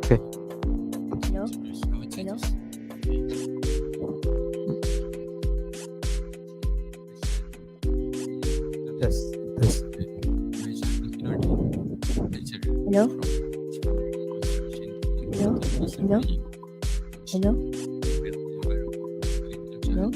Okay. Hello? Hello? Yes. Yes. Hello? Hello? Hello? Hello? Hello?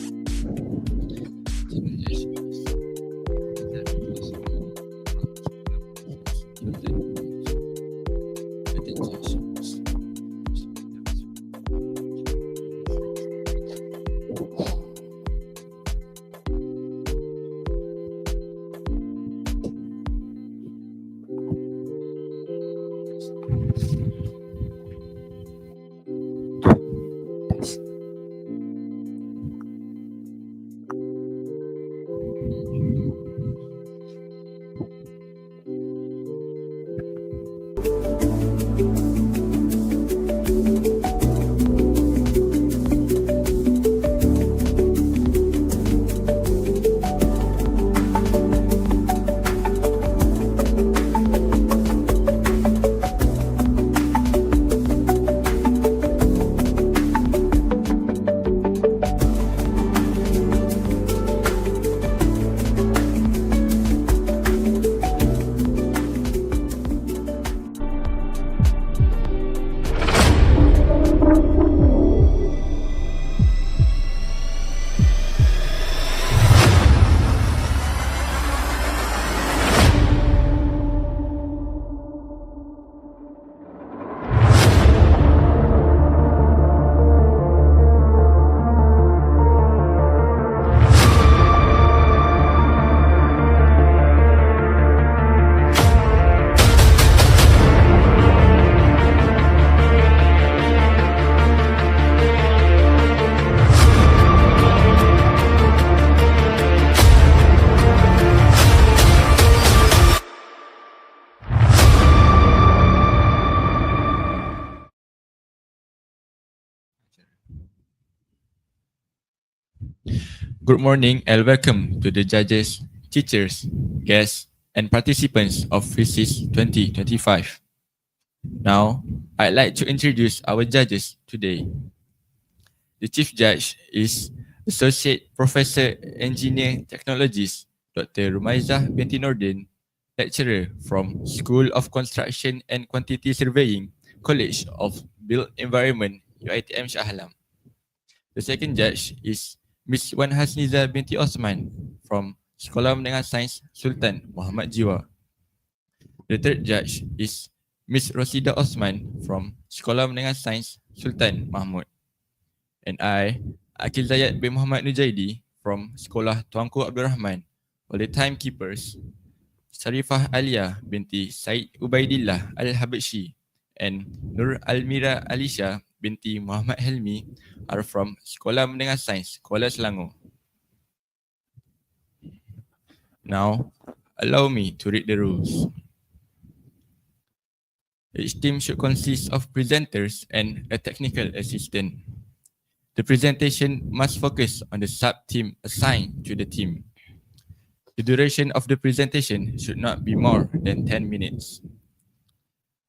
Good morning and welcome to the judges, teachers, guests, and participants of Frsis 2025. Now, I'd like to introduce our judges today. The Chief Judge is Associate Professor Engineer Technologies Dr. Rumaizah binti Nordin, lecturer from School of Construction and Quantity Surveying, College of Built Environment, UiTM Shah Alam. The second judge is Miss Wan Hasniza binti Osman from Sekolah Menengah Sains Sultan Muhammad Jiwa. The third judge is Miss Rosida Osman from Sekolah Menengah Sains Sultan Mahmud. And I, Akil Zayat bin Muhammad Nujaidi from Sekolah Tuanku Abdul Rahman, while the timekeepers Sarifah Alia binti Said Ubaidillah Al-Habshi and Nur Almira Alisha binti Muhammad Helmi are from Sekolah Menengah Sains Kuala Selangor. Now, allow me to read the rules. Each team should consist of presenters and a technical assistant. The presentation must focus on the sub-team assigned to the team. The duration of the presentation should not be more than 10 minutes.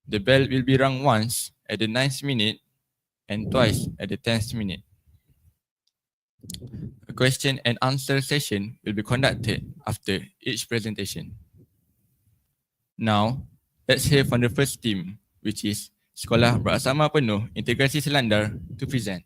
The bell will be rung once at the 9th minute and twice at the 10th minute. A question and answer session will be conducted after each presentation. Now, let's hear from the first team, which is Sekolah Berasrama Penuh Integrasi Selandar, to present.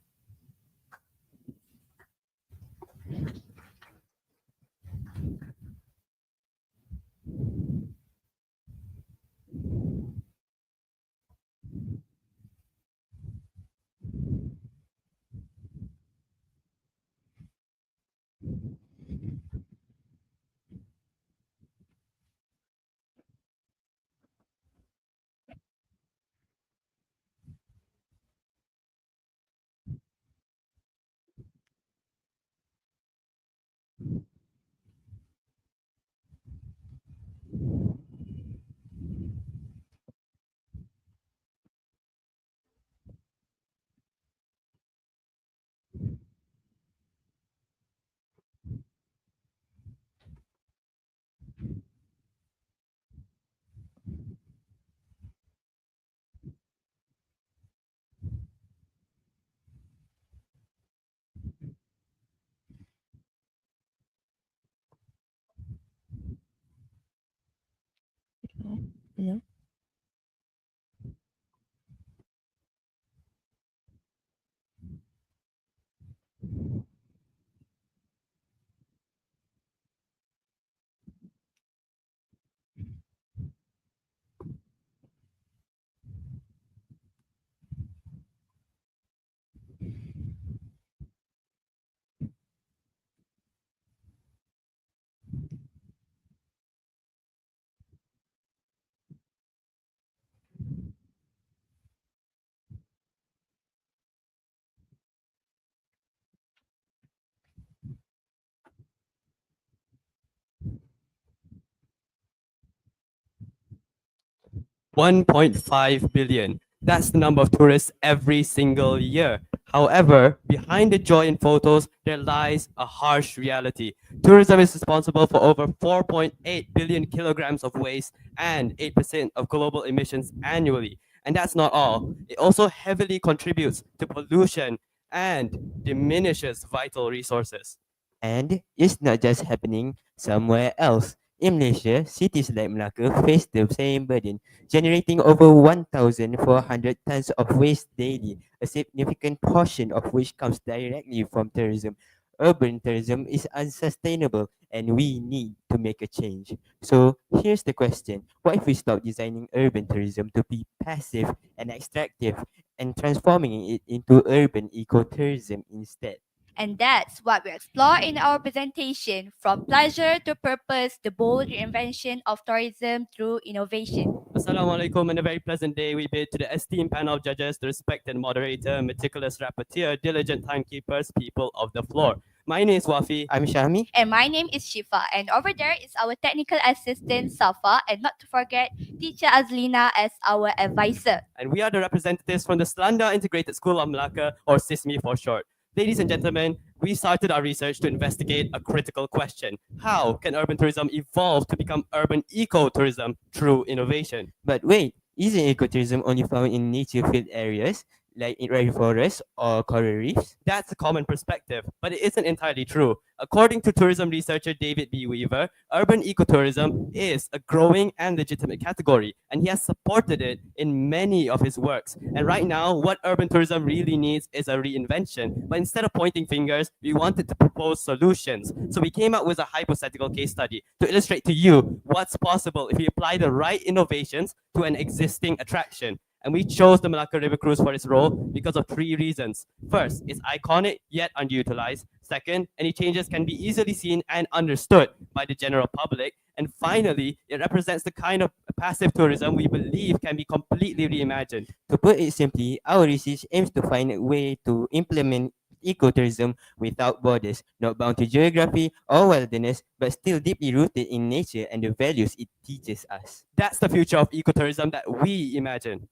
1.5 billion. That's the number of tourists every single year. However, behind the joy in photos, there lies a harsh reality. Tourism is responsible for over 4.8 billion kilograms of waste and 8% of global emissions annually. And that's not all. It also heavily contributes to pollution and diminishes vital resources. And it's not just happening somewhere else. In Malaysia, cities like Melaka face the same burden, generating over 1,400 tons of waste daily, a significant portion of which comes directly from tourism. Urban tourism is unsustainable and we need to make a change. So here's the question. What if we stop designing urban tourism to be passive and extractive and transforming it into urban ecotourism instead? And that's what we explore in our presentation, from pleasure to purpose, the bold reinvention of tourism through innovation. Assalamualaikum and a very pleasant day we bid to the esteemed panel of judges, the respected moderator, meticulous rapporteur, diligent timekeepers, people of the floor. My name is Wafi. I'm Shami. And my name is Shifa, and over there is our technical assistant Safa, and not to forget teacher Azlina as our advisor. And we are the representatives from the Selandar Integrated School of Malacca, or SISME for short. Ladies and gentlemen, we started our research to investigate a critical question. How can urban tourism evolve to become urban ecotourism through innovation? But wait, isn't ecotourism only found in nature-filled areas like in rainforests or coral reefs? That's a common perspective, but it isn't entirely true. According to tourism researcher David B. Weaver, urban ecotourism is a growing and legitimate category, and he has supported it in many of his works. And right now, what urban tourism really needs is a reinvention. But instead of pointing fingers, we wanted to propose solutions. So we came up with a hypothetical case study to illustrate to you what's possible if we apply the right innovations to an existing attraction. And we chose the Malacca River Cruise for its role because of three reasons. First, it's iconic yet underutilized. Second, any changes can be easily seen and understood by the general public. And finally, it represents the kind of passive tourism we believe can be completely reimagined. To put it simply, our research aims to find a way to implement ecotourism without borders, not bound to geography or wilderness, but still deeply rooted in nature and the values it teaches us. That's the future of ecotourism that we imagine.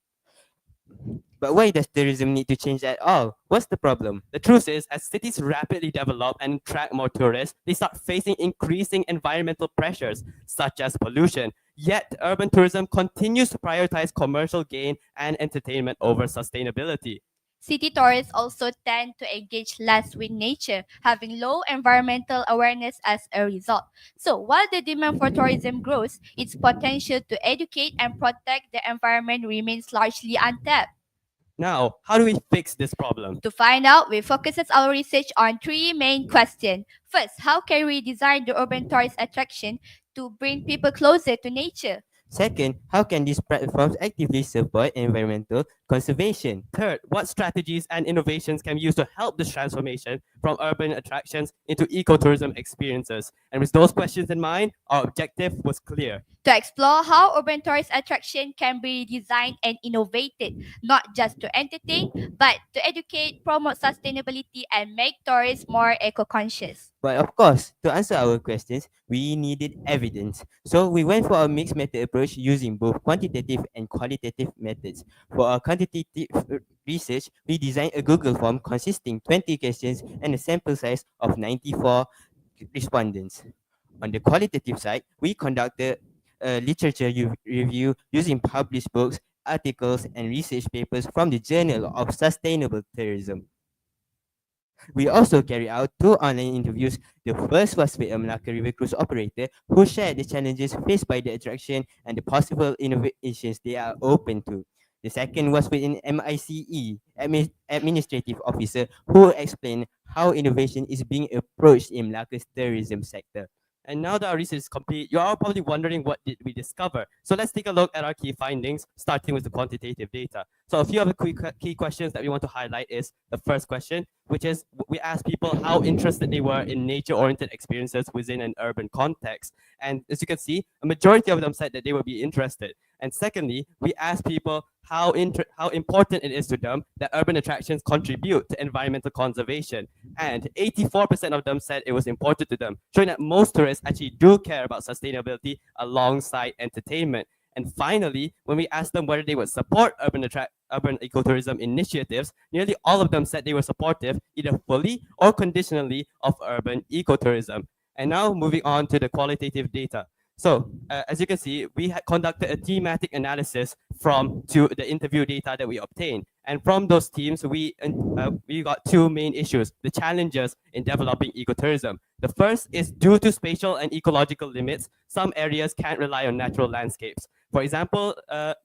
But why does tourism need to change at all? What's the problem? The truth is, as cities rapidly develop and attract more tourists, they start facing increasing environmental pressures, such as pollution. Yet, urban tourism continues to prioritize commercial gain and entertainment over sustainability. City tourists also tend to engage less with nature, having low environmental awareness as a result. So, while the demand for tourism grows, its potential to educate and protect the environment remains largely untapped. Now, how do we fix this problem? To find out, we focuses our research on three main questions. First, how can we design the urban tourist attraction to bring people closer to nature? Second, how can these platforms actively support environmental conservation? Third, what strategies and innovations can we use to help this transformation from urban attractions into ecotourism experiences? And with those questions in mind, our objective was clear. To explore how urban tourist attraction can be designed and innovated, not just to entertain, but to educate, promote sustainability, and make tourists more eco-conscious. But of course, to answer our questions, we needed evidence. So we went for a mixed method approach using both quantitative and qualitative methods. For our quantitative research, we designed a Google form consisting 20 questions and a sample size of 94 respondents. On the qualitative side, we conducted a literature review using published books, articles, and research papers from the Journal of Sustainable Tourism. We also carried out 2 online interviews. The first was with a Malacca River Cruise operator who shared the challenges faced by the attraction and the possible innovations they are open to. The second was with an MICE, administrative officer, who explained how innovation is being approached in Malacca's tourism sector. And now that our research is complete, you're all probably wondering what did we discover. So let's take a look at our key findings, starting with the quantitative data. So a few of the key questions that we want to highlight is the first question, which is we asked people how interested they were in nature-oriented experiences within an urban context. And as you can see, a majority of them said that they would be interested. And secondly, we asked people how important it is to them that urban attractions contribute to environmental conservation. And 84% of them said it was important to them, showing that most tourists actually do care about sustainability alongside entertainment. And finally, when we asked them whether they would support urban ecotourism initiatives, nearly all of them said they were supportive, either fully or conditionally, of urban ecotourism. And now moving on to the qualitative data. So, as you can see, we had conducted a thematic analysis from to the interview data that we obtained. And from those teams, we got two main issues: the challenges in developing ecotourism. The first is due to spatial and ecological limits, some areas can't rely on natural landscapes. For example,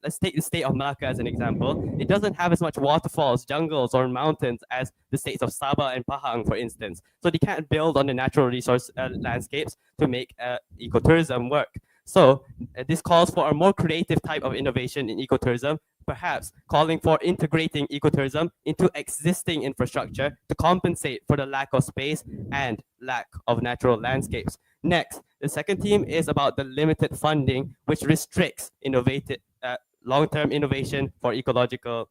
let's take the state of Malacca as an example. It doesn't have as much waterfalls, jungles, or mountains as the states of Sabah and Pahang, for instance. So they can't build on the natural resource landscapes to make ecotourism work. So this calls for a more creative type of innovation in ecotourism, perhaps calling for integrating ecotourism into existing infrastructure to compensate for the lack of space and lack of natural landscapes. Next, the second theme is about the limited funding, which restricts long-term innovation for ecological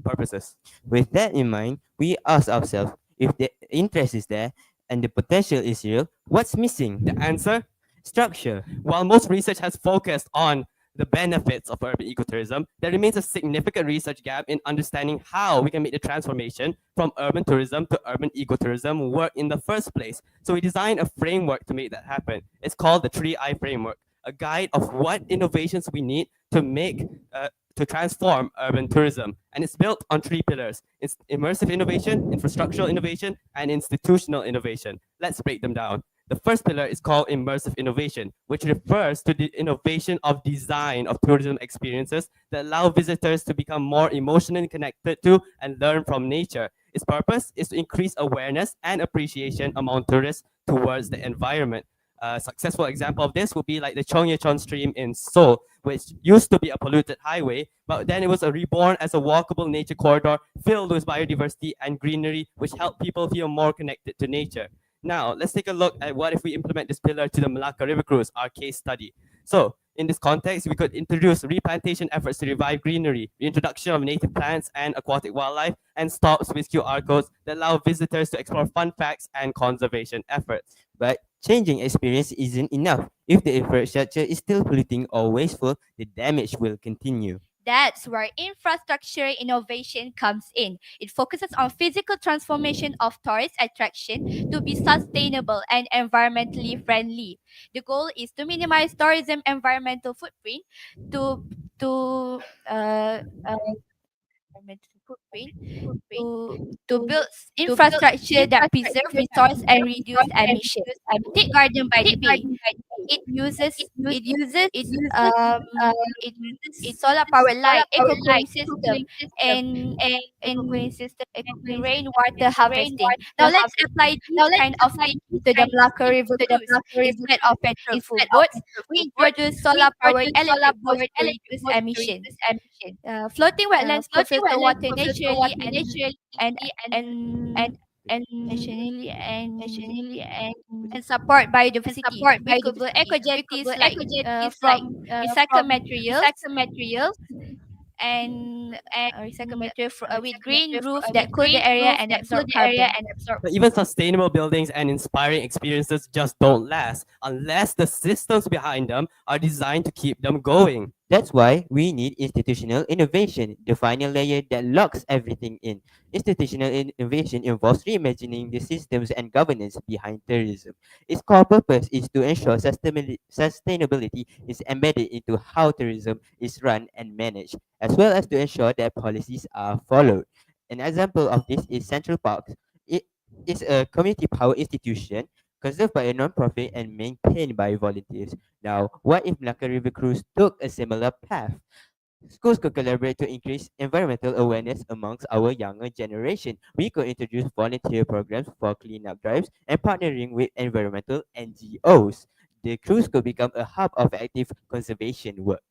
purposes. With that in mind, we ask ourselves, if the interest is there and the potential is real, what's missing? The answer: Structure. while most research has focused on the benefits of urban ecotourism, there remains a significant research gap in understanding how we can make the transformation from urban tourism to urban ecotourism work in the first place. So we designed a framework to make that happen. It's called the 3I framework, a guide of what innovations we need to make to transform urban tourism. And it's built on three pillars: it's immersive innovation, infrastructural innovation, and institutional innovation. Let's break them down. The first pillar is called immersive innovation, which refers to the innovation of design of tourism experiences that allow visitors to become more emotionally connected to and learn from nature. Its purpose is to increase awareness and appreciation among tourists towards the environment. A successful example of this would be like the Cheonggyecheon stream in Seoul, which used to be a polluted highway, but then it was reborn as a walkable nature corridor filled with biodiversity and greenery, which helped people feel more connected to nature. Now, let's take a look at what if we implement this pillar to the Malacca River Cruise, our case study. So, in this context, we could introduce replantation efforts to revive greenery, the introduction of native plants and aquatic wildlife, and stops with QR codes that allow visitors to explore fun facts and conservation efforts. But changing experience isn't enough. If the infrastructure is still polluting or wasteful, the damage will continue. That's where infrastructure innovation comes in. It focuses on physical transformation of tourist attraction to be sustainable and environmentally friendly. The goal is to minimize tourism environmental footprint to to uh, environmental footprint to build infrastructure that preserve resource and reduce emissions. Take Garden by the Bay. Um it uses solar power light, eco cooling system, and rainwater harvesting. Now let's apply this kind of thinking to the Malacca River cruise. Instead of petrol fuel boats, we introduce solar powered electric boats to reduce emissions. Floating wetlands could filter water naturally and nationally and support biodiversity. We could build eco jetties from recycled materials and recycled material with green roof that cool the area and absorb carbon. But even sustainable buildings and inspiring experiences just don't last unless the systems behind them are designed to keep them going. That's why we need institutional innovation, the final layer that locks everything in. Institutional innovation involves reimagining the systems and governance behind tourism. Its core purpose is to ensure sustainability is embedded into how tourism is run and managed, as well as to ensure that policies are followed. An example of this is Central Parks. It is a community power institution conserved by a non-profit and maintained by volunteers. Now, what if Malacca River Cruise took a similar path? Schools could collaborate to increase environmental awareness amongst our younger generation. We could introduce volunteer programs for cleanup drives and partnering with environmental NGOs. The cruise could become a hub of active conservation work.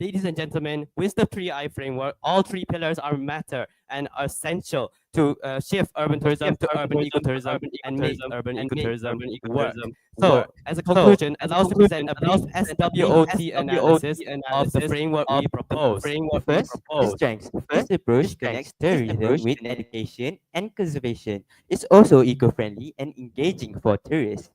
Ladies and gentlemen, with the 3I framework, all three pillars are matter and are essential to shift urban tourism to urban ecotourism and make urban ecotourism work. So, as a conclusion, allow us to present a brief SWOT analysis of the framework we propose. First, the strengths. This approach connects tourism with education and conservation. It's also eco-friendly and engaging for tourists.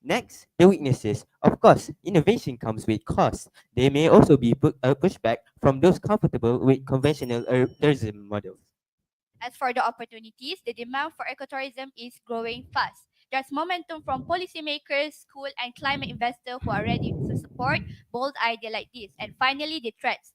Next, the weaknesses. Of course, innovation comes with costs. They may also be pushed back from those comfortable with conventional tourism models. As for the opportunities, the demand for ecotourism is growing fast. There's momentum from policymakers, school, and climate investors who are ready to support bold ideas like this. And finally, the threats.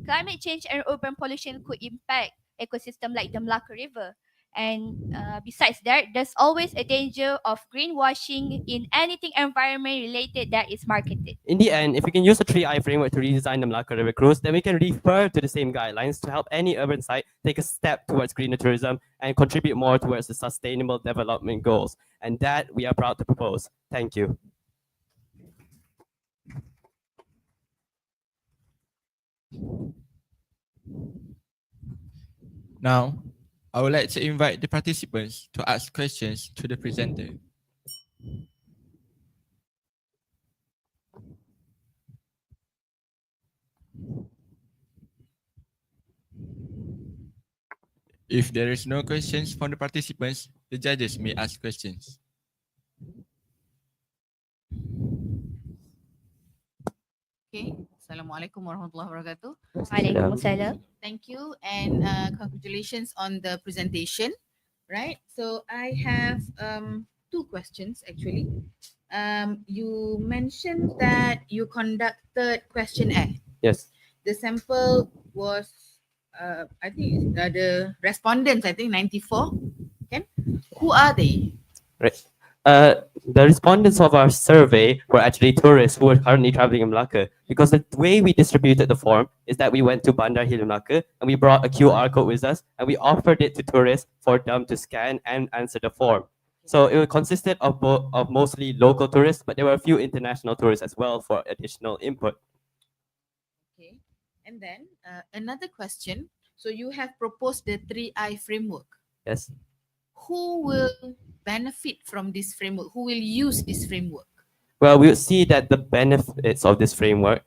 Climate change and urban pollution could impact ecosystem like the Malacca River. And besides that, there's always a danger of greenwashing in anything environment related that is marketed. In the end, if we can use the 3I framework to redesign the Malacca River Cruise, then we can refer to the same guidelines to help any urban site take a step towards greener tourism and contribute more towards the sustainable development goals. And that we are proud to propose. Thank you. Now, I would like to invite the participants to ask questions to the presenter. If there is no questions from the participants, the judges may ask questions. Okay. Assalamualaikum warahmatullahi wabarakatuh. Waalaikumsalam. Thank you and congratulations on the presentation. Right. So I have two questions actually. You mentioned that you conducted questionnaire. Yes. The sample was I think the respondents, I think 94. Okay. Who are they? Right. The respondents of our survey were actually tourists who are currently traveling in Malacca, because the way we distributed the form is that we went to BANDAR HILIR Malacca and we brought a QR code with us and we offered it to tourists for them to scan and answer the form. So it consisted of mostly local tourists, but there were a few international tourists as well for additional input. Okay. And then another question. So you have proposed the 3I framework. Yes. Who will benefit from this framework? Who will use this framework? Well, we'll see that the benefits of this framework,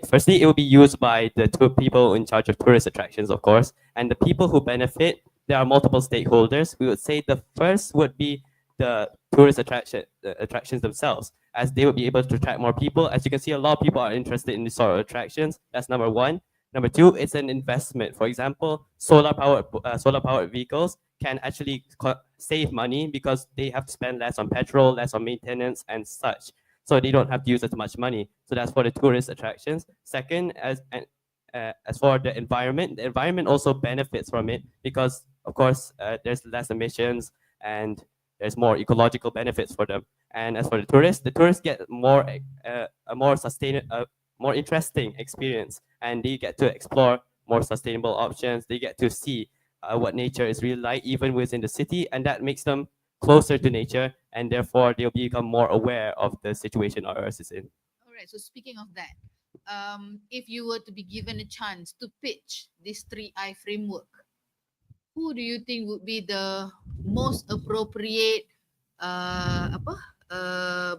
firstly, it will be used by the two people in charge of tourist attractions, of course, and the people who benefit, there are multiple stakeholders. We would say the first would be the tourist attractions themselves, as they will be able to attract more people. As you can see, a lot of people are interested in these sort of attractions. That's number one. Number two, it's an investment. For example, solar-powered vehicles can actually save money because they have to spend less on petrol, less on maintenance and such. So they don't have to use as much money. So that's for the tourist attractions. Second, as for the environment also benefits from it because, of course, there's less emissions and there's more ecological benefits for them. And as for the tourists get a more sustainable, more interesting experience, and they get to explore more sustainable options. They get to see what nature is really like, even within the city, and that makes them closer to nature, and therefore they'll become more aware of the situation our Earth is in. All right. So speaking of that, if you were to be given a chance to pitch this 3I framework, who do you think would be the most appropriate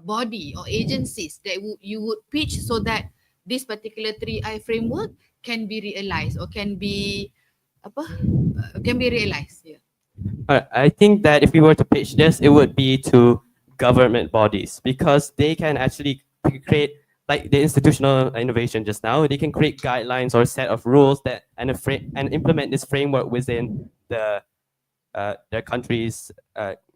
body or agencies that you would pitch so that this particular 3I framework can be realized or can be realized? Yeah. I think that if we were to pitch this, it would be to government bodies, because they can actually create, like the institutional innovation just now, they can create guidelines or a set of rules that and implement this framework within their country's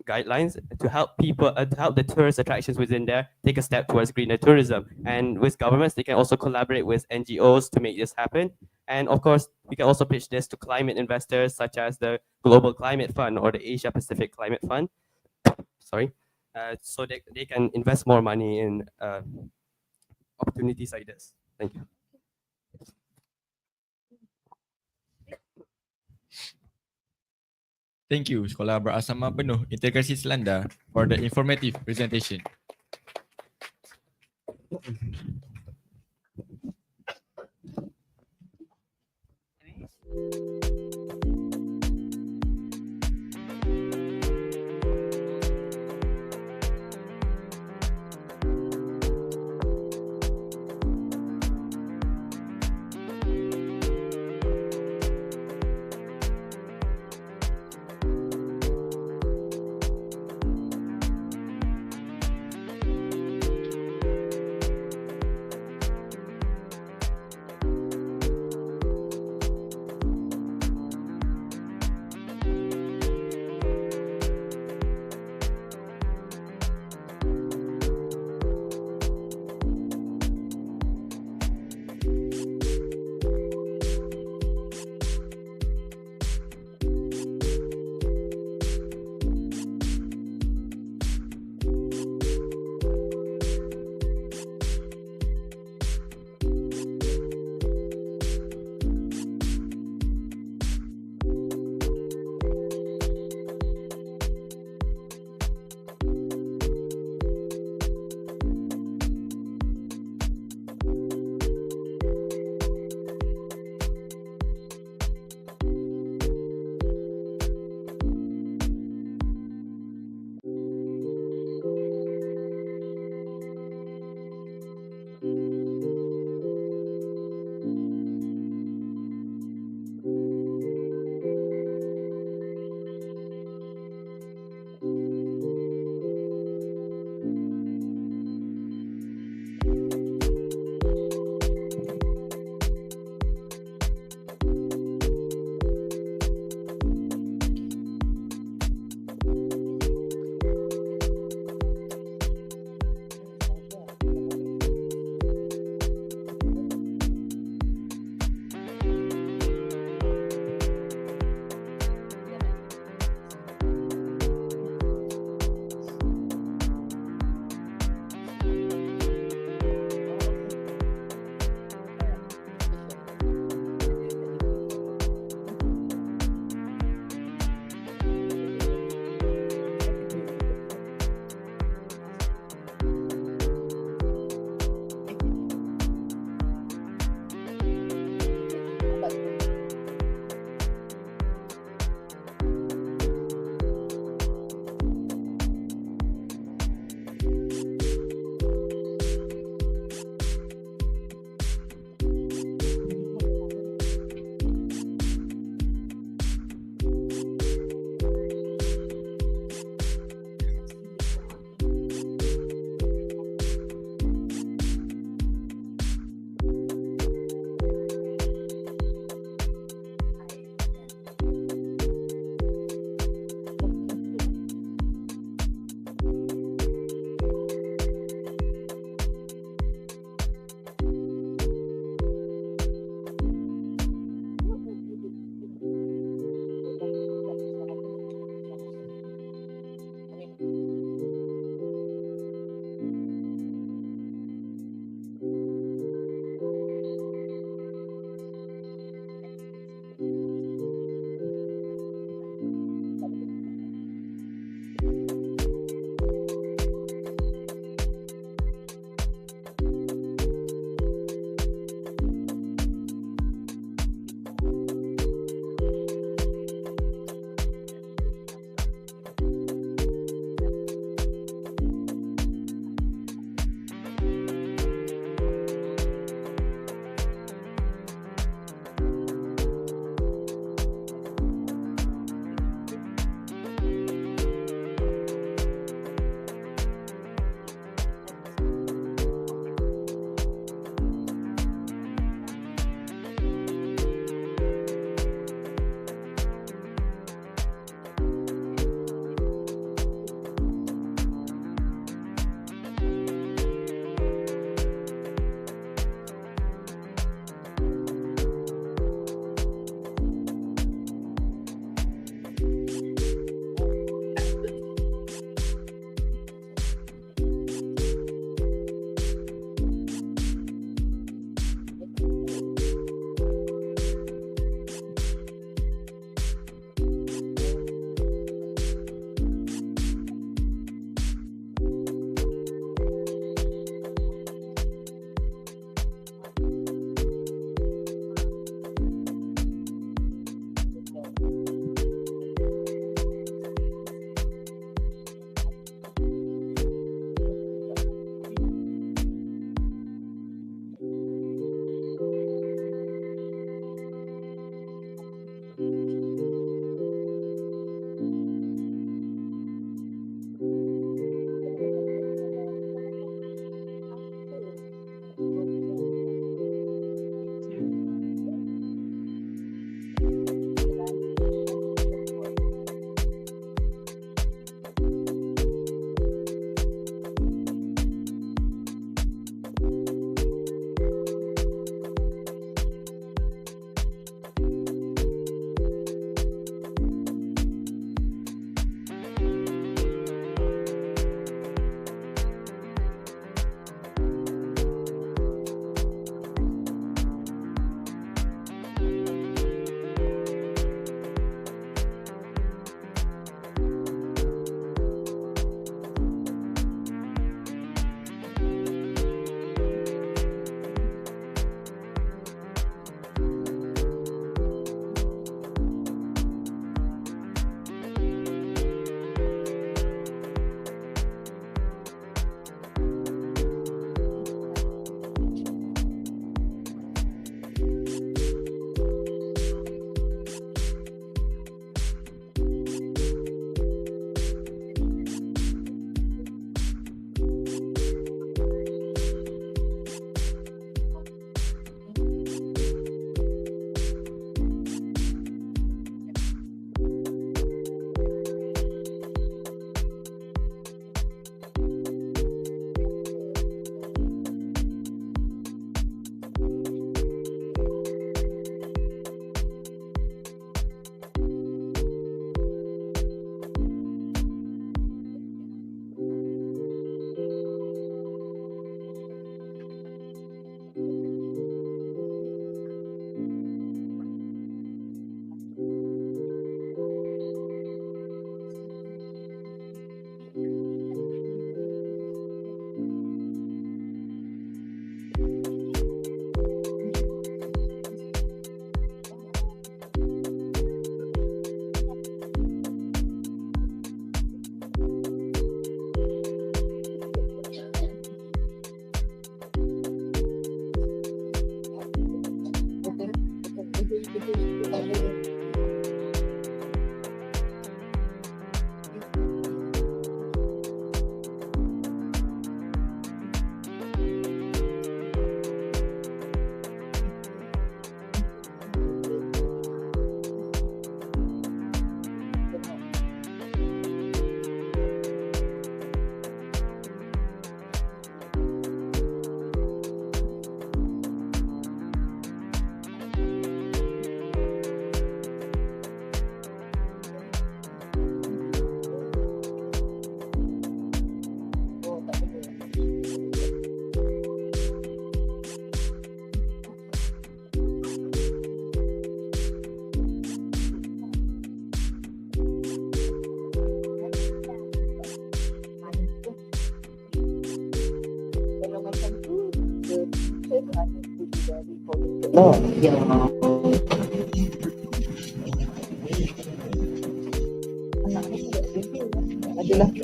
guidelines to help people, to help the tourist attractions within there take a step towards greener tourism. And with governments, they can also collaborate with NGOs to make this happen. And of course, we can also pitch this to climate investors such as the Global Climate Fund or the Asia Pacific Climate Fund. Sorry. So they can invest more money in opportunities like this. Thank you. Thank you, Sekolah Berasrama Penuh Integrasi Selandar, for the informative presentation.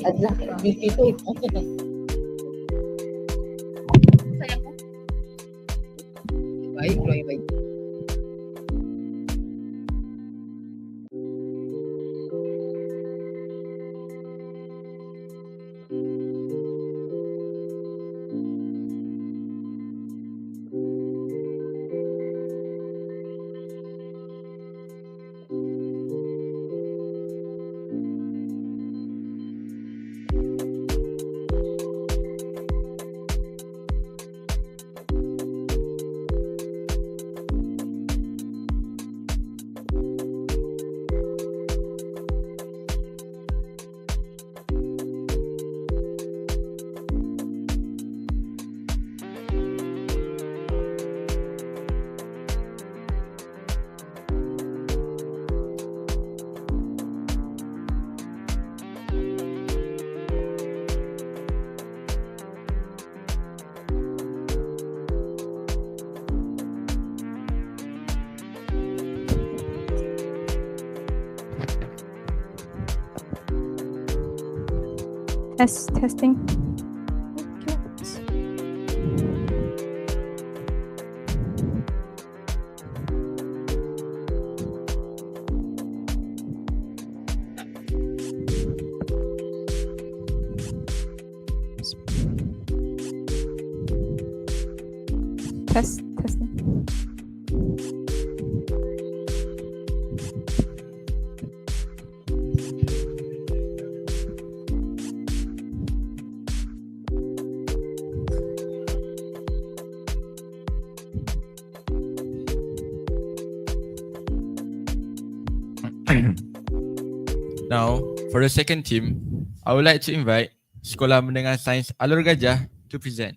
adalah beauty tu. Sayangku. Baik, keluar yang baik. Testing. Testing. Now, for the second team, I would like to invite Sekolah Menengah Sains Alor Gajah to present.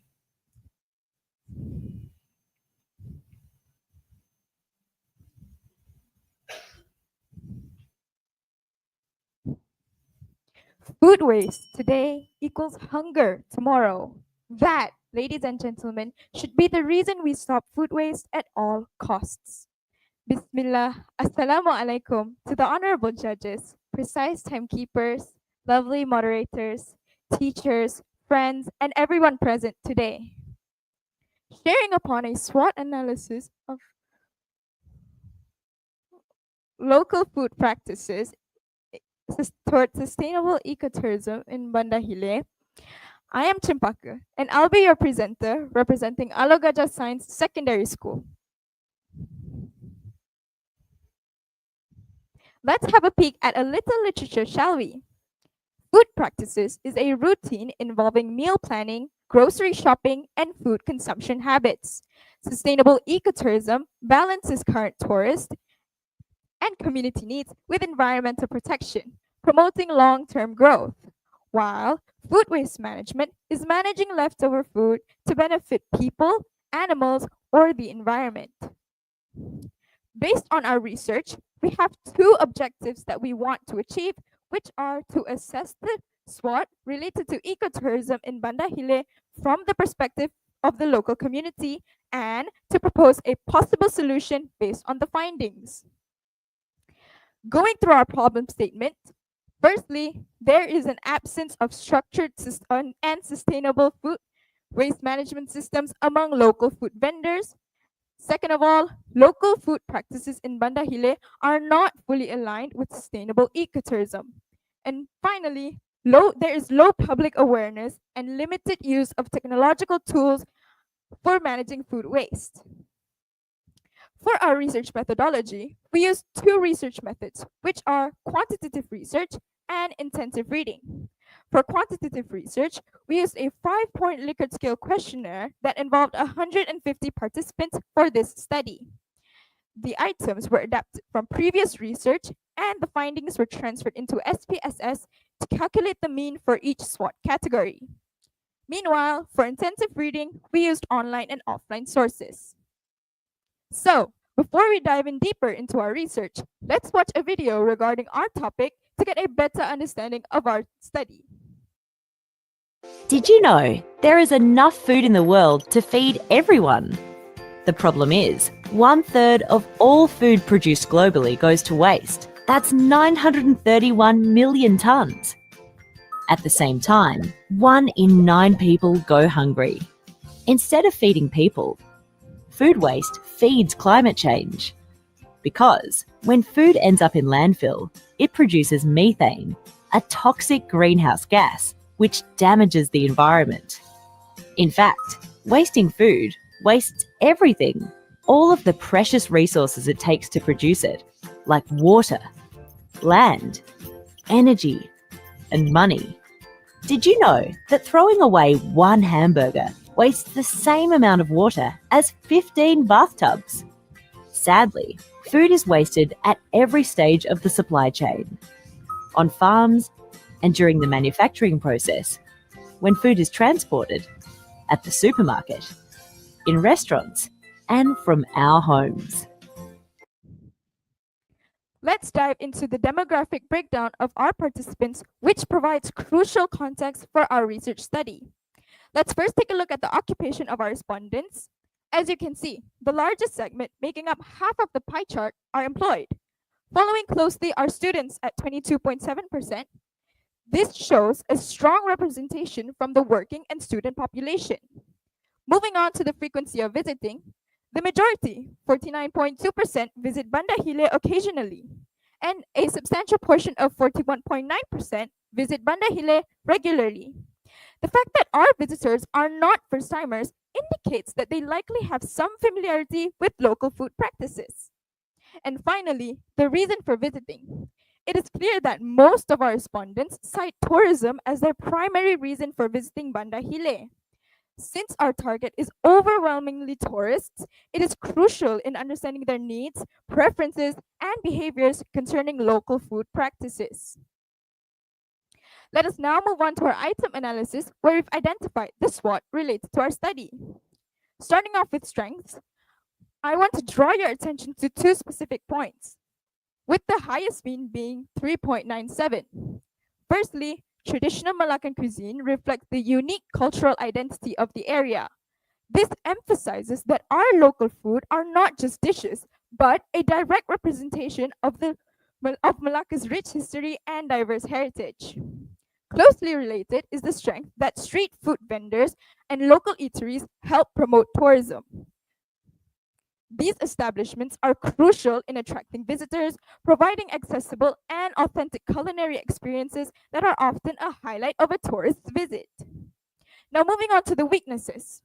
Food waste today equals hunger tomorrow. That, ladies and gentlemen, should be the reason we stop food waste at all costs. Bismillah, Assalamu alaikum to the honorable judges, precise timekeepers, lovely moderators, teachers, friends, and everyone present today. Sharing upon a SWOT analysis of local food practices toward sustainable ecotourism in Banda HILIR, I am Chimpaka, and I'll be your presenter representing Alor Gajah Sains Secondary School. Let's have a peek at a little literature, shall we? Food practices is a routine involving meal planning, grocery shopping, and food consumption habits. Sustainable ecotourism balances current tourist and community needs with environmental protection, promoting long-term growth, while food waste management is managing leftover food to benefit people, animals, or the environment. Based on our research, we have two objectives that we want to achieve, which are to assess the SWOT related to ecotourism in Banda HILIR from the perspective of the local community and to propose a possible solution based on the findings. Going through our problem statement, firstly, there is an absence of structured and sustainable food waste management systems among local food vendors. Second of all, local food practices in Banda HILIR are not fully aligned with sustainable ecotourism. And finally, there is low public awareness and limited use of technological tools for managing food waste. For our research methodology, we use two research methods, which are quantitative research and intensive reading. For quantitative research, we used a 5-point Likert scale questionnaire that involved 150 participants for this study. The items were adapted from previous research and the findings were transferred into SPSS to calculate the mean for each SWOT category. Meanwhile, for intensive reading, we used online and offline sources. So, before we dive in deeper into our research, let's watch a video regarding our topic to get a better understanding of our study. Did you know There is enough food in the world to feed everyone. The problem is, 1/3 of all food produced globally goes to waste. That's 931 million tonnes. At the same time, 1 in 9 people go hungry. Instead of feeding people, food waste feeds climate change. Because when food ends up in landfill, it produces methane, a toxic greenhouse gas, which damages the environment. In fact, wasting food wastes everything, all of the precious resources it takes to produce it, like water, land, energy, and money. Did you know that throwing away 1 hamburger wastes the same amount of water as 15 bathtubs? Sadly, food is wasted at every stage of the supply chain. On farms and during the manufacturing process, when food is transported, at the supermarket, in restaurants, and from our homes. Let's dive into the demographic breakdown of our participants, which provides crucial context for our research study. Let's first take a look at the occupation of our respondents. As you can see, the largest segment, making up half of the pie chart, are employed. Following closely are students at 22.7%. This shows a strong representation from the working and student population. Moving on to the frequency of visiting, the majority, 49.2%, visit Banda HILIR occasionally, and a substantial portion of 41.9% visit Banda HILIR regularly. The fact that our visitors are not first-timers indicates that they likely have some familiarity with local food practices. And finally, the reason for visiting. It is clear that most of our respondents cite tourism as their primary reason for visiting Banda HILIR. Since our target is overwhelmingly tourists, it is crucial in understanding their needs, preferences, and behaviors concerning local food practices. Let us now move on to our item analysis, where we've identified the SWOT related to our study. Starting off with strengths, I want to draw your attention to 2 specific points, with the highest mean being 3.97. Firstly, traditional Malaccan cuisine reflects the unique cultural identity of the area. This emphasizes that our local food are not just dishes, but a direct representation of Malacca's rich history and diverse heritage. Closely related is the strength that street food vendors and local eateries help promote tourism. These establishments are crucial in attracting visitors, providing accessible and authentic culinary experiences that are often a highlight of a tourist's visit. Now moving on to the weaknesses.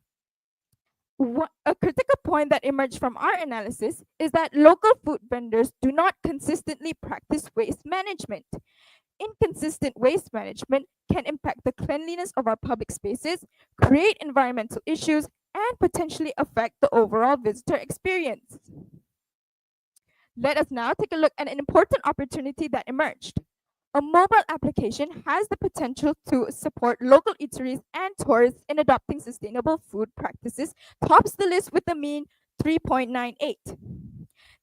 A critical point that emerged from our analysis is that local food vendors do not consistently practice waste management. Inconsistent waste management can impact the cleanliness of our public spaces, create environmental issues, and potentially affect the overall visitor experience. Let us now take a look at an important opportunity that emerged. A mobile application has the potential to support local eateries and tourists in adopting sustainable food practices, tops the list with a mean 3.98.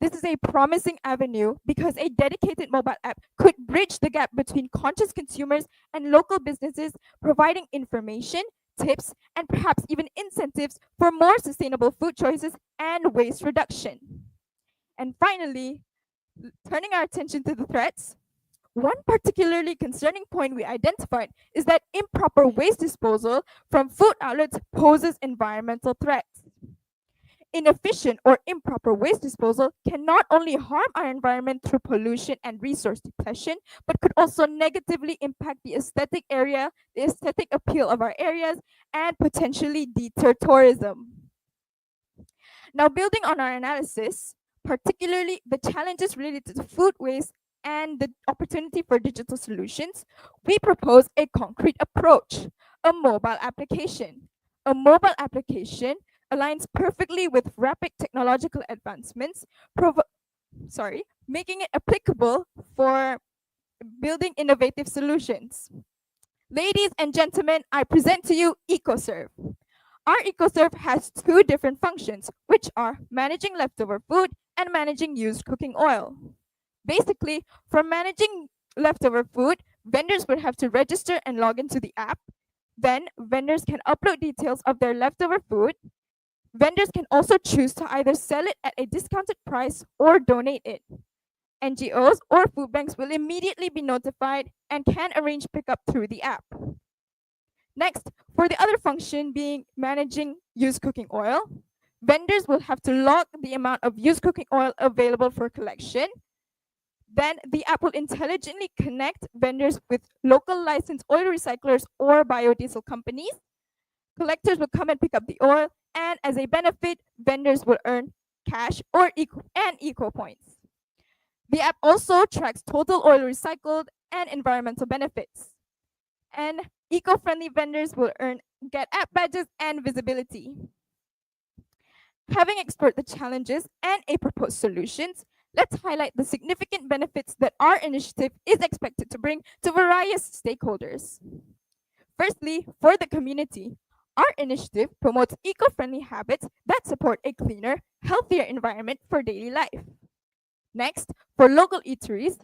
This is a promising avenue because a dedicated mobile app could bridge the gap between conscious consumers and local businesses, providing information, tips, and perhaps even incentives for more sustainable food choices and waste reduction. And finally, turning our attention to the threats, one particularly concerning point we identified is that improper waste disposal from food outlets poses environmental threats. Inefficient or improper waste disposal can not only harm our environment through pollution and resource depletion, but could also negatively impact the aesthetic appeal of our areas, and potentially deter tourism. Now, building on our analysis, particularly the challenges related to food waste and the opportunity for digital solutions, we propose a concrete approach, a mobile application. A mobile application aligns perfectly with rapid technological advancements, making it applicable for building innovative solutions. Ladies and gentlemen, I present to you EcoServe. Our EcoServe has 2 different functions, which are managing leftover food and managing used cooking oil. Basically, for managing leftover food, vendors would have to register and log into the app. Then vendors can upload details of their leftover food. Vendors can also choose to either sell it at a discounted price or donate it. NGOs or food banks will immediately be notified and can arrange pickup through the app. Next, for the other function being managing used cooking oil, vendors will have to log the amount of used cooking oil available for collection. Then the app will intelligently connect vendors with local licensed oil recyclers or biodiesel companies. Collectors will come and pick up the oil, and as a benefit, vendors will earn cash or eco points. The app also tracks total oil recycled and environmental benefits. And eco-friendly vendors will get app badges and visibility. Having explored the challenges and a proposed solutions, let's highlight the significant benefits that our initiative is expected to bring to various stakeholders. Firstly, for the community, our initiative promotes eco-friendly habits that support a cleaner, healthier environment for daily life. Next, for local eateries,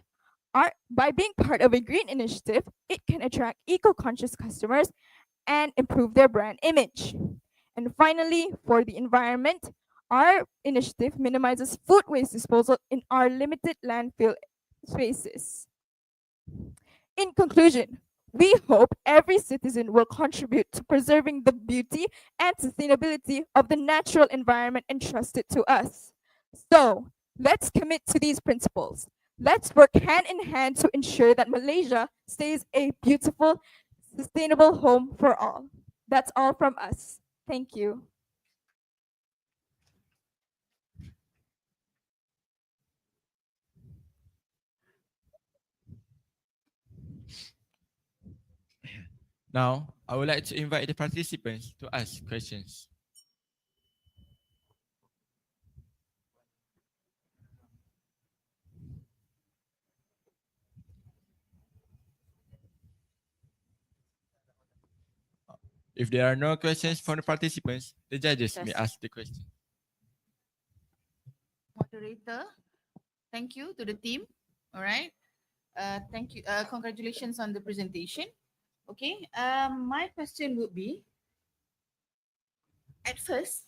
by being part of a green initiative, it can attract eco-conscious customers and improve their brand image. And finally, for the environment, our initiative minimizes food waste disposal in our limited landfill spaces. In conclusion, we hope every citizen will contribute to preserving the beauty and sustainability of the natural environment entrusted to us. So, let's commit to these principles. Let's work hand in hand to ensure that Malaysia stays a beautiful, sustainable home for all. That's all from us. Thank you. Now, I would like to invite the participants to ask questions. If there are no questions from the participants, the judges may ask the question. Moderator, thank you to the team. All right. Thank you. Congratulations on the presentation. Okay. My question would be, at first,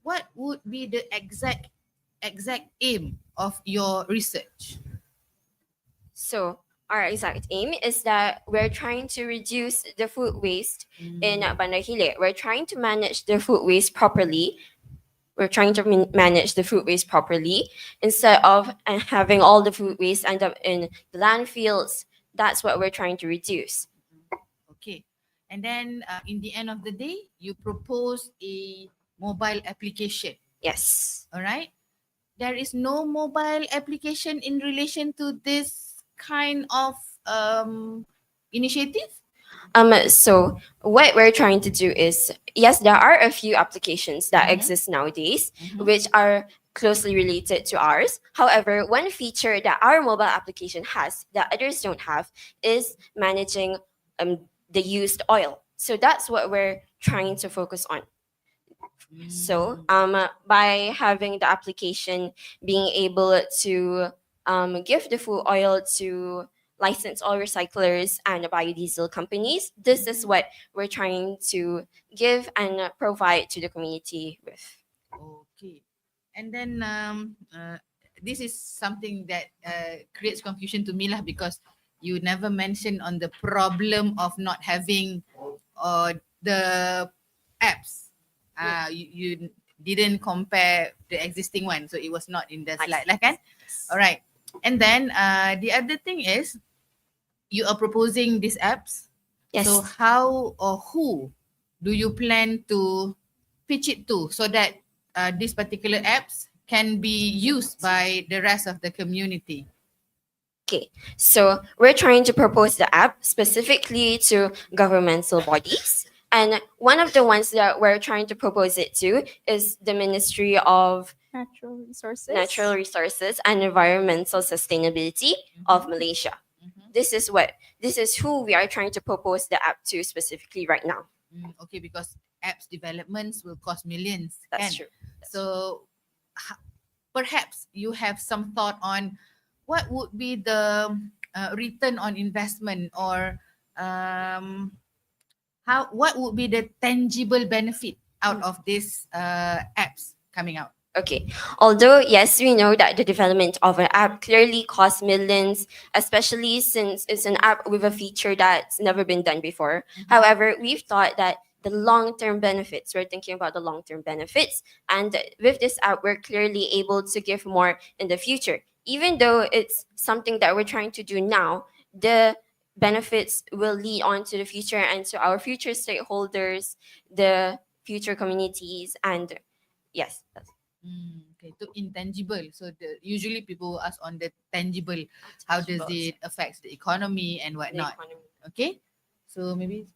what would be the exact aim of your research? So our exact aim is that we're trying to reduce the food waste in Bandar HILIR. We're trying to manage the food waste properly. We're trying to manage the food waste properly instead of having all the food waste end up in the landfills. That's what we're trying to reduce. Okay. And then in the end of the day, you propose a mobile application. Yes. All right. There is no mobile application in relation to this kind of initiative? So what we're trying to do is, yes, there are a few applications that exist nowadays, which are closely related to ours. However, one feature that our mobile application has that others don't have is managing the used oil. So that's what we're trying to focus on. So by having the application being able to give the food oil to licensed oil recyclers and biodiesel companies, this is what we're trying to give and provide to the community with. Okay. And then this is something that creates confusion to me lah, because you never mentioned on the problem of not having the apps. You didn't compare the existing one, so it was not in the slide lah kan? All right. And then the other thing is, you are proposing these apps. Yes. So how or who do you plan to pitch it to so that these particular apps can be used by the rest of the community? Okay, so we're trying to propose the app specifically to governmental bodies. And one of the ones that we're trying to propose it to is the Ministry of Natural Resources and Environmental Sustainability of Malaysia. This is who we are trying to propose the app to specifically right now. Okay, because apps developments will cost millions. That's true. So perhaps you have some thought on what would be the return on investment or what would be the tangible benefit out of these apps coming out? Okay. Although, yes, we know that the development of an app clearly costs millions, especially since it's an app with a feature that's never been done before. However, we've thought that the long-term benefits, we're thinking about the long-term benefits, and with this app, we're clearly able to give more in the future. Even though it's something that we're trying to do now, the benefits will lead on to the future and to our future stakeholders, the future communities, and yes, that's Okay, to intangible. So usually people ask on the tangible, how does it affect the economy and the whatnot? economy. Okay, so maybe.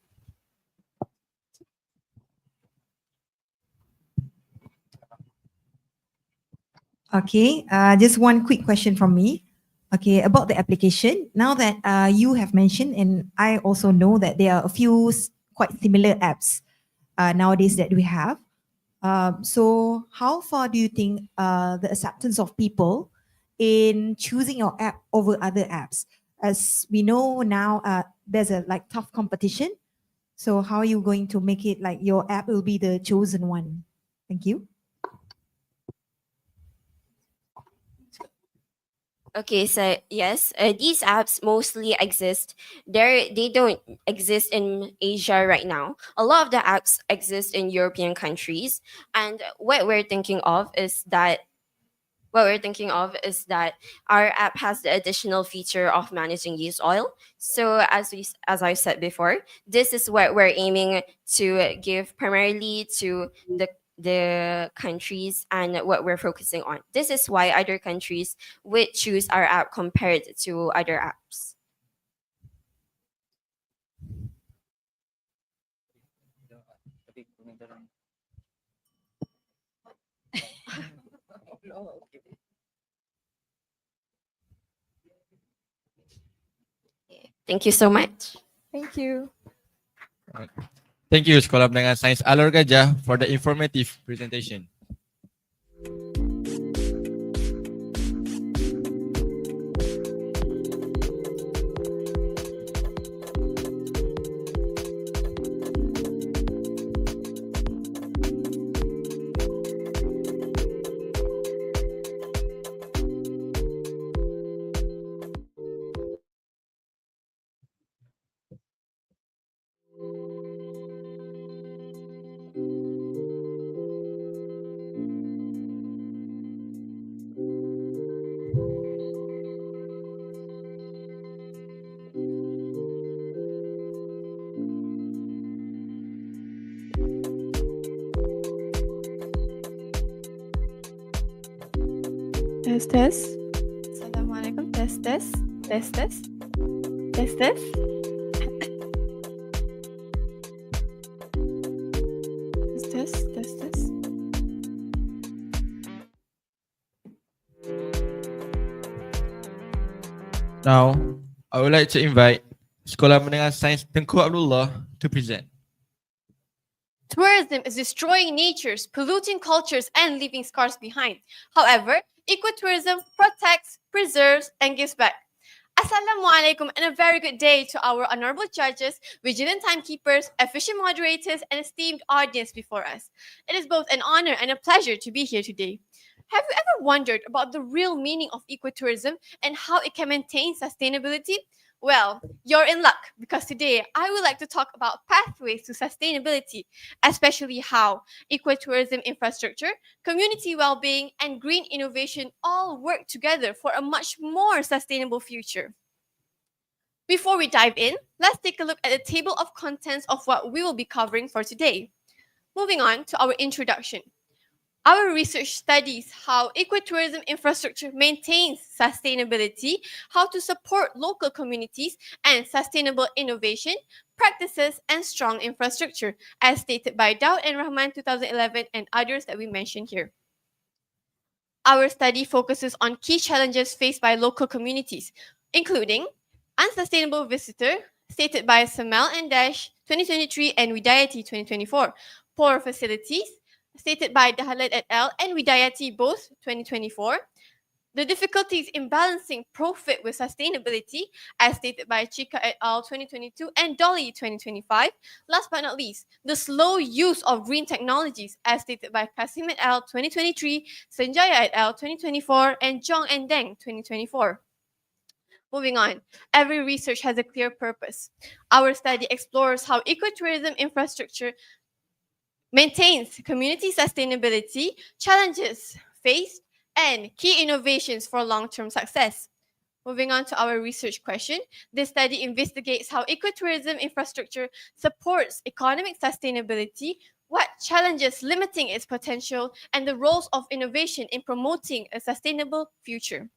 Okay, just one quick question from me. Okay, about the application. Now that you have mentioned, and I also know that there are a few quite similar apps nowadays that we have. So how far do you think the acceptance of people in choosing your app over other apps? As we know now, there's a like tough competition. So how are you going to make it like your app will be the chosen one? Thank you. Okay, so yes, these apps mostly exist. They don't exist in Asia right now. A lot of the apps exist in European countries, and what we're thinking of is that our app has the additional feature of managing used oil. So as I said before, this is what we're aiming to give primarily to the countries and what we're focusing on. This is why other countries would choose our app compared to other apps. Thank you so much. Thank you. Thank you, Sekolah Menengah Sains Alor Gajah, for the informative presentation. Tes tes. Assalamualaikum. Tes tes. Tes tes. Tes tes. Tes tes. Tes tes. Now, I would like to invite Sekolah Menengah Sains Tengku Abdullah to present. Tourism is destroying natures, polluting cultures, and leaving scars behind. However, ecotourism protects, preserves, and gives back. Assalamualaikum and a very good day to our honorable judges, vigilant timekeepers, efficient moderators, and esteemed audience before us. It is both an honor and a pleasure to be here today. Have you ever wondered about the real meaning of ecotourism and how it can maintain sustainability? Well, you're in luck because today I would like to talk about pathways to sustainability, especially how ecotourism infrastructure, community well-being, and green innovation all work together for a much more sustainable future. Before we dive in, let's take a look at the table of contents of what we will be covering for today. Moving on to our introduction. Our research studies how ecotourism infrastructure maintains sustainability, how to support local communities, and sustainable innovation, practices, and strong infrastructure, as stated by Daud and Rahman 2011 and others that we mentioned here. Our study focuses on key challenges faced by local communities, including unsustainable visitor, stated by Samel and Dash 2023 and Widayati 2024, poor facilities, stated by Dahalat et al. And Widayati both 2024, The difficulties in balancing profit with sustainability, as stated by Chika et al. 2022 and Dolly 2025. Last but not least, the slow use of green technologies, as stated by Kasim et al. 2023, Sanjaya et al. 2024, and Zhong and Deng 2024. Moving on, every research has a clear purpose. Our study explores how ecotourism infrastructure maintains community sustainability, challenges faced, and key innovations for long-term success. Moving on to our research question, this study investigates how ecotourism infrastructure supports economic sustainability, what challenges limiting its potential, and the roles of innovation in promoting a sustainable future.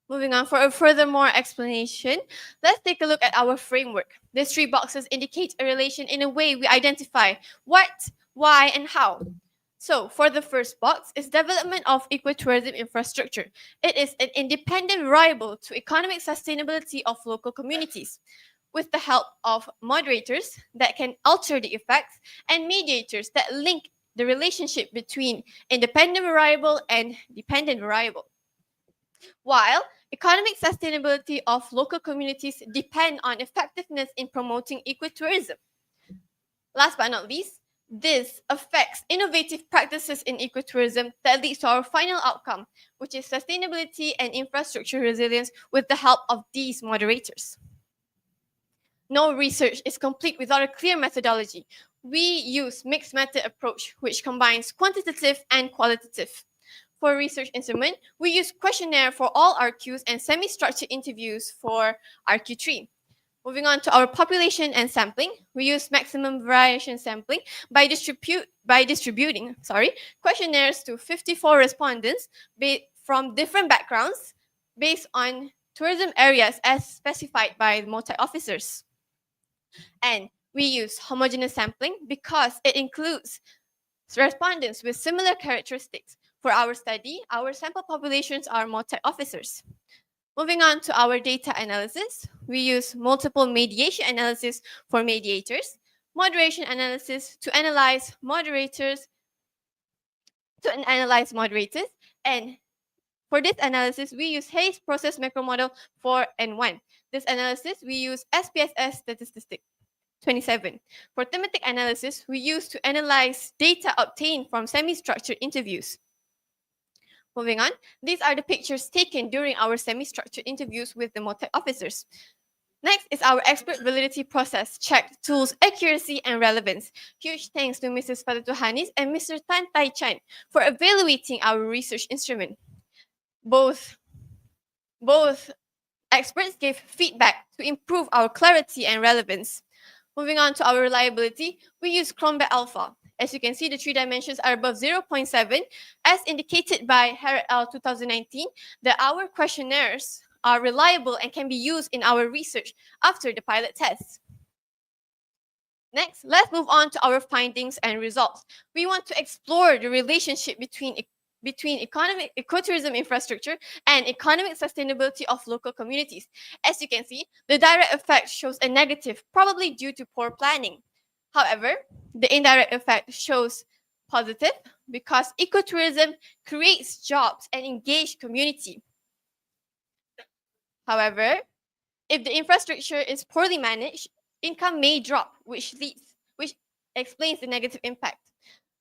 Moving on, for a furthermore explanation, let's take a look at our framework. These three boxes indicate a relation in a way we identify what, why, and how. So, for the first box is development of ecotourism infrastructure. It is an independent variable to economic sustainability of local communities, with the help of moderators that can alter the effects and mediators that link the relationship between independent variable and dependent variable. While economic sustainability of local communities depend on effectiveness in promoting ecotourism. Last but not least, this affects innovative practices in ecotourism that leads to our final outcome, which is sustainability and infrastructure resilience with the help of these moderators. No research is complete without a clear methodology. We use mixed method approach, which combines quantitative and qualitative. For research instrument, we use questionnaire for all RQs and semi-structured interviews for RQ3. Moving on to our population and sampling, we use maximum variation sampling by distributing questionnaires to 54 respondents from different backgrounds based on tourism areas as specified by the multi-officers. And we use homogeneous sampling because it includes respondents with similar characteristics. For our study, our sample populations are multi-officers. Moving on to our data analysis, we use multiple mediation analysis for mediators, moderation analysis to analyze moderators, and for this analysis, we use Hayes process macromodel for N1. This analysis, we use SPSS statistic 27. For thematic analysis, we use to analyze data obtained from semi-structured interviews. Moving on, these are the pictures taken during our semi-structured interviews with the multi-officers. Next is our expert validity process, check tools, accuracy, and relevance. Huge thanks to Mrs. Fatatuhanis and Mr. Tan Tai Chan for evaluating our research instrument. Both experts gave feedback to improve our clarity and relevance. Moving on to our reliability, we use Cronbach Alpha. As you can see, the 3 dimensions are above 0.7. As indicated by Harrod et al. 2019, that our questionnaires are reliable and can be used in our research after the pilot tests. Next, let's move on to our findings and results. We want to explore the relationship between ecotourism infrastructure and economic sustainability of local communities. As you can see, the direct effect shows a negative, probably due to poor planning. However, the indirect effect shows positive because ecotourism creates jobs and engaged community. However, if the infrastructure is poorly managed, income may drop, which explains the negative impact.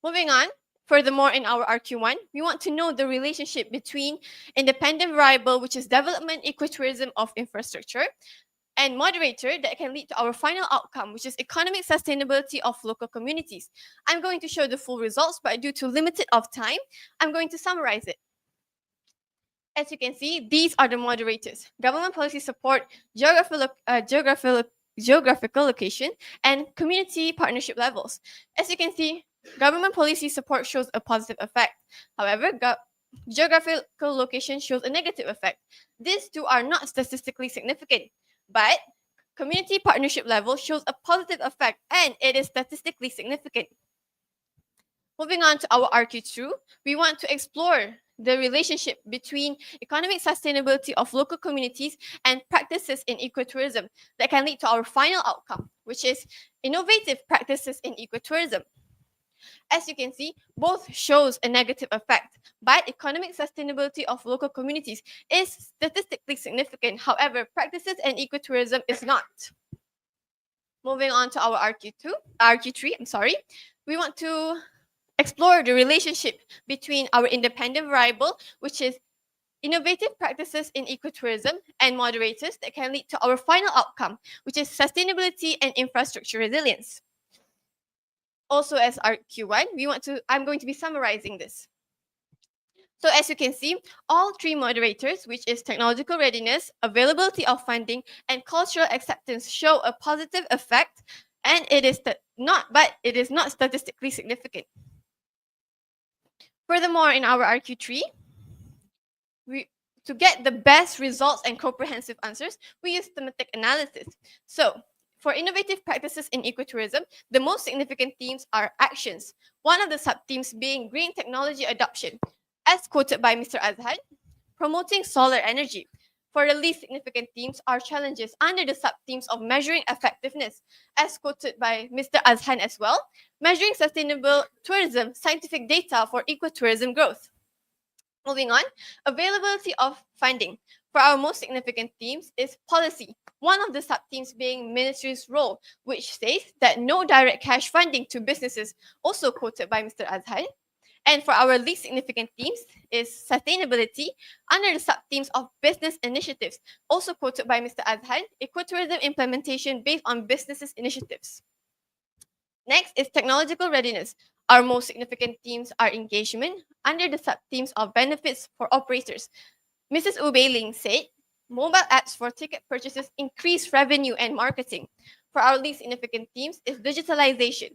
Moving on, furthermore, in our RQ1, we want to know the relationship between independent variable, which is development ecotourism of infrastructure, and moderator that can lead to our final outcome, which is economic sustainability of local communities. I'm going to show the full results, but due to limited of time, I'm going to summarize it. As you can see, these are the moderators: government policy support, geographical location, and community partnership levels. As you can see, government policy support shows a positive effect. However, geographical location shows a negative effect. These two are not statistically significant, but community partnership level shows a positive effect and it is statistically significant. Moving on to our RQ2, we want to explore the relationship between economic sustainability of local communities and practices in ecotourism that can lead to our final outcome, which is innovative practices in ecotourism. As you can see, both shows a negative effect, but economic sustainability of local communities is statistically significant. However, practices and ecotourism is not. Moving on to our RQ3, we want to explore the relationship between our independent variable, which is innovative practices in ecotourism, and moderators that can lead to our final outcome, which is sustainability and infrastructure resilience. Also, as RQ1, I'm going to be summarizing this. So as you can see, all three moderators, which is technological readiness, availability of funding, and cultural acceptance, show a positive effect, and it is not statistically significant. Furthermore, in our RQ3, to get the best results and comprehensive answers, we use thematic analysis. So, for innovative practices in ecotourism, the most significant themes are actions, one of the sub-themes being green technology adoption, as quoted by Mr. Azhan, promoting solar energy. For the least significant themes are challenges under the sub-themes of measuring effectiveness, as quoted by Mr. Azhan as well, measuring sustainable tourism, scientific data for ecotourism growth. Moving on, availability of funding. For our most significant themes is policy, one of the sub-themes being ministry's role, which says that no direct cash funding to businesses, also quoted by Mr. Azhan. And for our least significant themes is sustainability under the sub-themes of business initiatives, also quoted by Mr. Azhan, ecotourism implementation based on businesses initiatives. Next is technological readiness. Our most significant themes are engagement under the sub-themes of benefits for operators. Mrs. Ubeiling said, mobile apps for ticket purchases increase revenue and marketing. For our least significant themes is digitalization.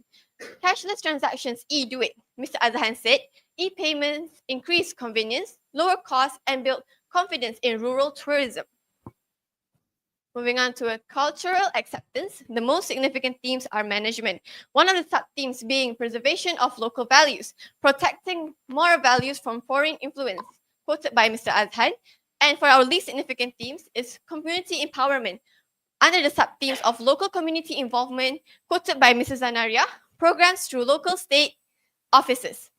Cashless transactions, do it. Mr. Azhan said, e-payments increase convenience, lower costs, and build confidence in rural tourism. Moving on to a cultural acceptance, the most significant themes are management. One of the sub-themes being preservation of local values, protecting moral values from foreign influence, quoted by Mr. Azhan. And for our least significant themes is community empowerment, under the sub-themes of local community involvement, quoted by Mrs. Zanaria, programs through local state offices.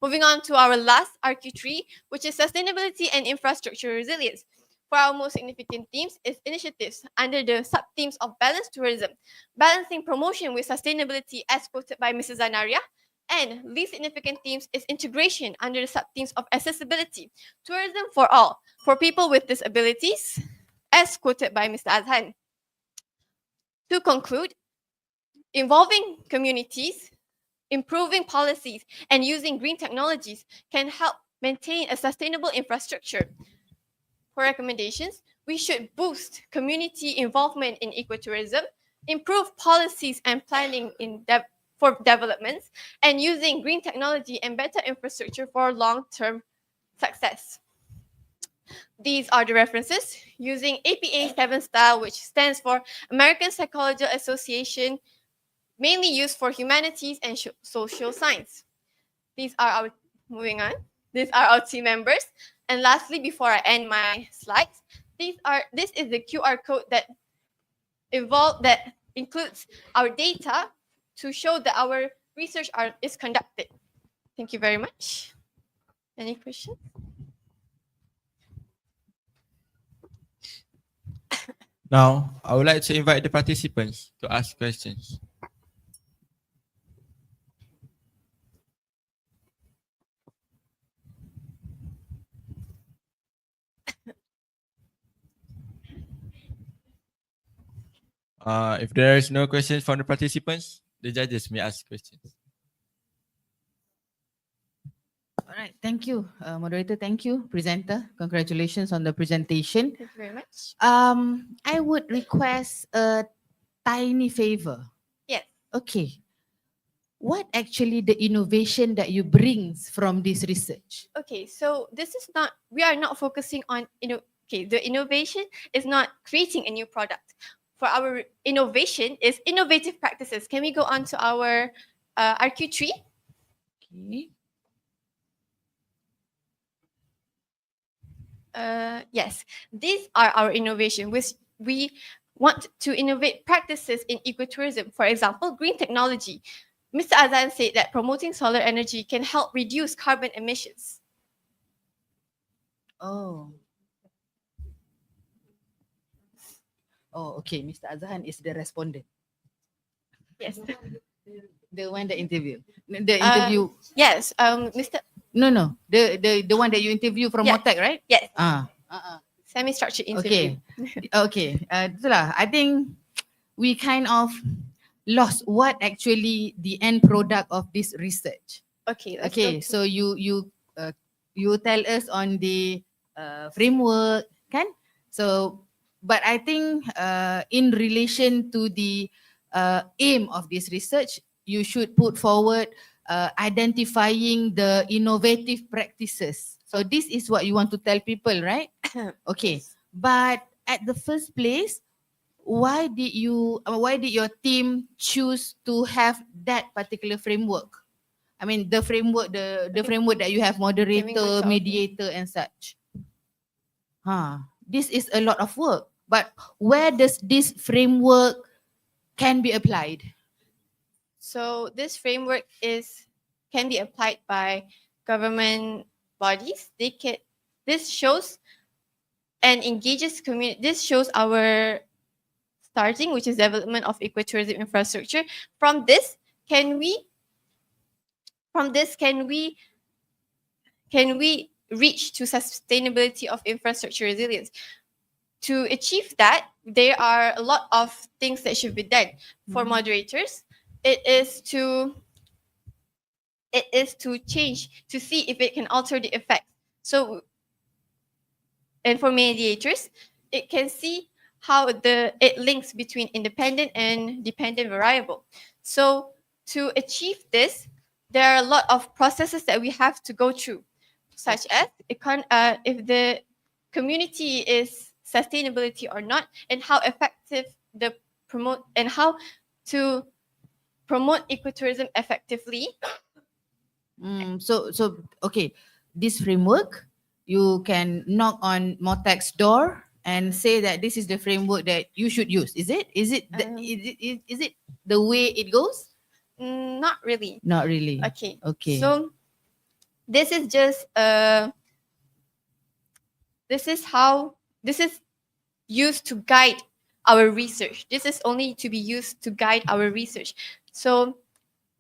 Moving on to our last RQ3, which is sustainability and infrastructure resilience. For our most significant themes is initiatives under the sub-themes of balanced tourism, balancing promotion with sustainability as quoted by Mrs. Zanaria. And least significant themes is integration under the sub-themes of accessibility, tourism for all, for people with disabilities, as quoted by Mr. Azhan. To conclude, involving communities, improving policies, and using green technologies can help maintain a sustainable infrastructure. For recommendations, we should boost community involvement in ecotourism, improve policies and planning for developments, and using green technology and better infrastructure for long-term success. These are the references using APA 7 style, which stands for American Psychological Association, mainly used for humanities and social science. These are our team members. And lastly, before I end my slides, this is the QR code that includes our data to show that our research is conducted. Thank you very much. Any questions? Now, I would like to invite the participants to ask questions. If there is no questions from the participants, the judges may ask questions. All right, thank you, moderator. Thank you, presenter. Congratulations on the presentation. Thank you very much. I would request a tiny favor. Yes. Okay. What actually the innovation that you brings from this research? Okay, so we are not focusing on, the innovation is not creating a new product. For our innovation is innovative practices. Can we go on to our RQ3? Okay. Yes, these are our innovation, which we want to innovate practices in ecotourism. For example, green technology. Mr. Azan said that promoting solar energy can help reduce carbon emissions. Oh. Oh, okay. Mr. Azhan is the respondent. Yes. The one that interview. The interview. Yes. Mr. No. The one that you interview from Yeah. Motek, right? Yes. Okay. Semi-structured interview. Okay. Itulah. I think we kind of lost what actually the end product of this research. Okay. Let's Okay. go to- So you tell us on the framework, kan? So, but I think in relation to the aim of this research, you should put forward identifying the innovative practices. So this is what you want to tell people, right? Okay. But at the first place, why did your team choose to have that particular framework? I mean, the framework that you have, moderator, mediator, and such. This is a lot of work. But where does this framework can be applied? So this framework can be applied by government bodies. This shows and engages community. This shows our starting, which is development of ecotourism infrastructure. From this, can we reach to sustainability of infrastructure resilience? To achieve that, there are a lot of things that should be done. For moderators, it is to change, to see if it can alter the effect. So, and for mediators, it can see how it links between independent and dependent variable. So to achieve this, there are a lot of processes that we have to go through, such as if the community is sustainability or not, and how effective how to promote ecotourism effectively. So okay, this framework, you can knock on Motek's door and say that this is the framework that you should use. Is it the way it goes? Not really. Not really. Okay. Okay. So this is just this is used to guide our research. This is only to be used to guide our research. So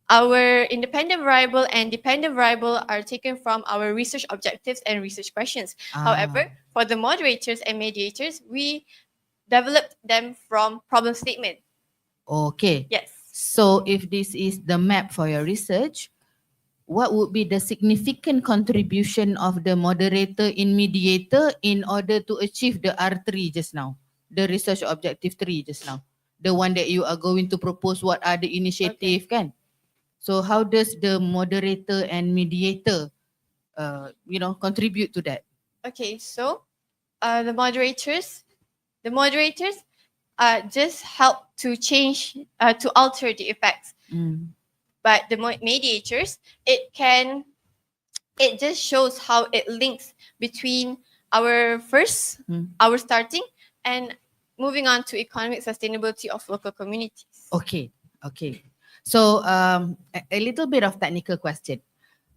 our independent variable and dependent variable are taken from our research objectives and research questions. However, for the moderators and mediators, we developed them from problem statement. Okay. Yes. So if this is the map for your research, what would be the significant contribution of the moderator in mediator in order to achieve the R3 just now, the research objective 3 just now, the one that you are going to propose? What are the initiative, kan? So how does the moderator and mediator, contribute to that? Okay, so the moderators just help to change, to alter the effects. But the mediators, it just shows how it links between our starting and moving on to economic sustainability of local communities. Okay. So a little bit of technical question.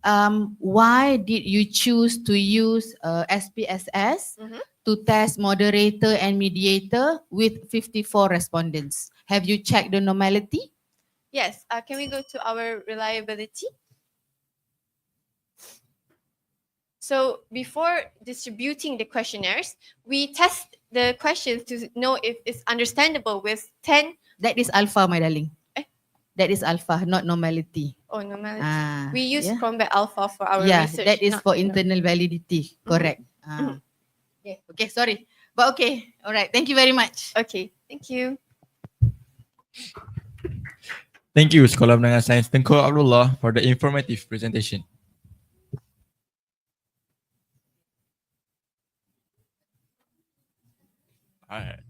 Why did you choose to use SPSS to test moderator and mediator with 54 respondents? Have you checked the normality? Yes. Can we go to our reliability? So before distributing the questionnaires, we test the questions to know if it's understandable with 10. That is alpha, my darling. That is alpha, not normality. Oh, normality. We use Combat Alpha for our research. That is for internal validity. Correct. Yeah. Okay, sorry. But okay. All right. Thank you very much. Okay. Thank you. Thank you, Sekolah Menengah Sains Tengku Abdullah, for the informative presentation. All right.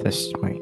That's my.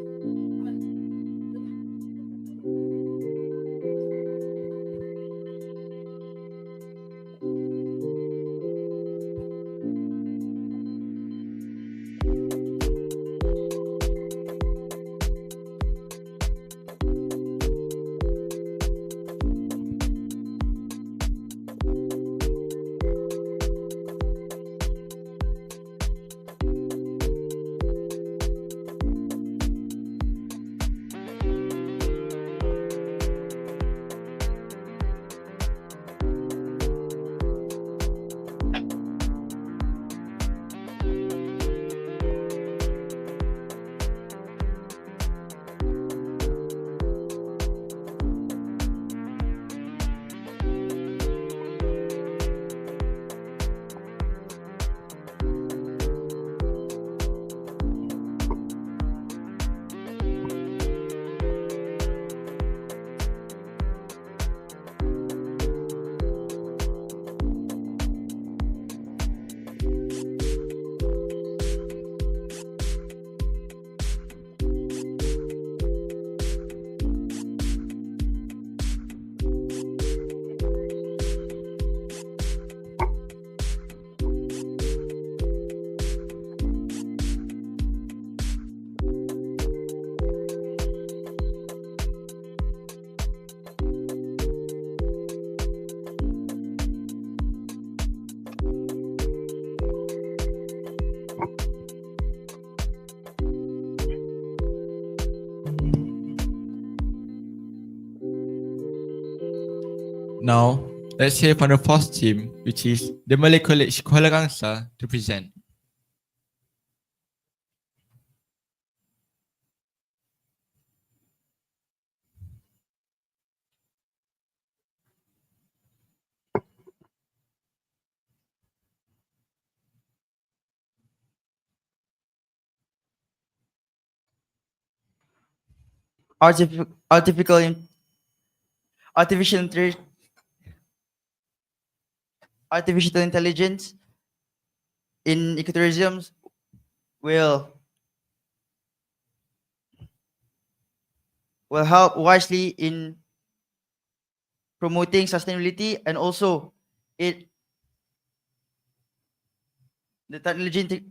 Now, let's hear from the fourth team, which is the Malay College Kuala Kangsar, to present. Artificial intelligence in ecotourism will help wisely in promoting sustainability, and also the technology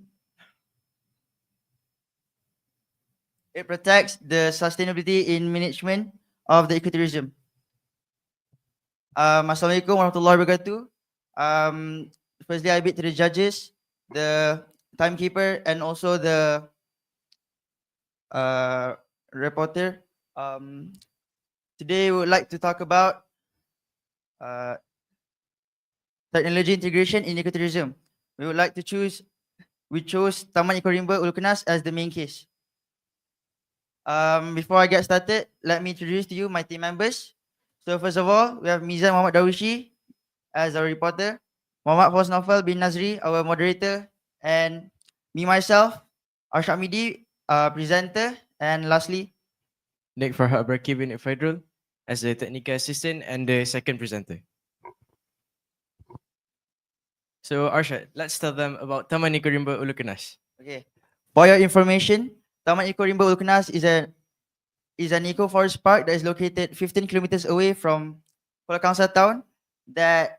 it protects the sustainability in management of the ecotourism. Assalamualaikum warahmatullahi wabarakatuh. Firstly, I bid to the judges, the timekeeper, and also the reporter. Today, we would like to talk about technology integration in ecotourism. We chose Taman Eco RIMBA Ulu Kenas as the main case. Before I get started, let me introduce to you my team members. So first of all, we have Mizan Muhammad Dawishi as our reporter, Muhammad Fawaz Naufal bin Nazri, our moderator, and me myself, Arshad Midi, presenter, and lastly, Nick Farhad Barki bin Faidrul as the technical assistant and the second presenter. So Arshad, let's tell them about Taman Eco RIMBA Ulu Kenas. okay. For your information, Taman Eco RIMBA Ulu Kenas is an eco forest park that is located 15 kilometers away from Kuala Kangsar town. That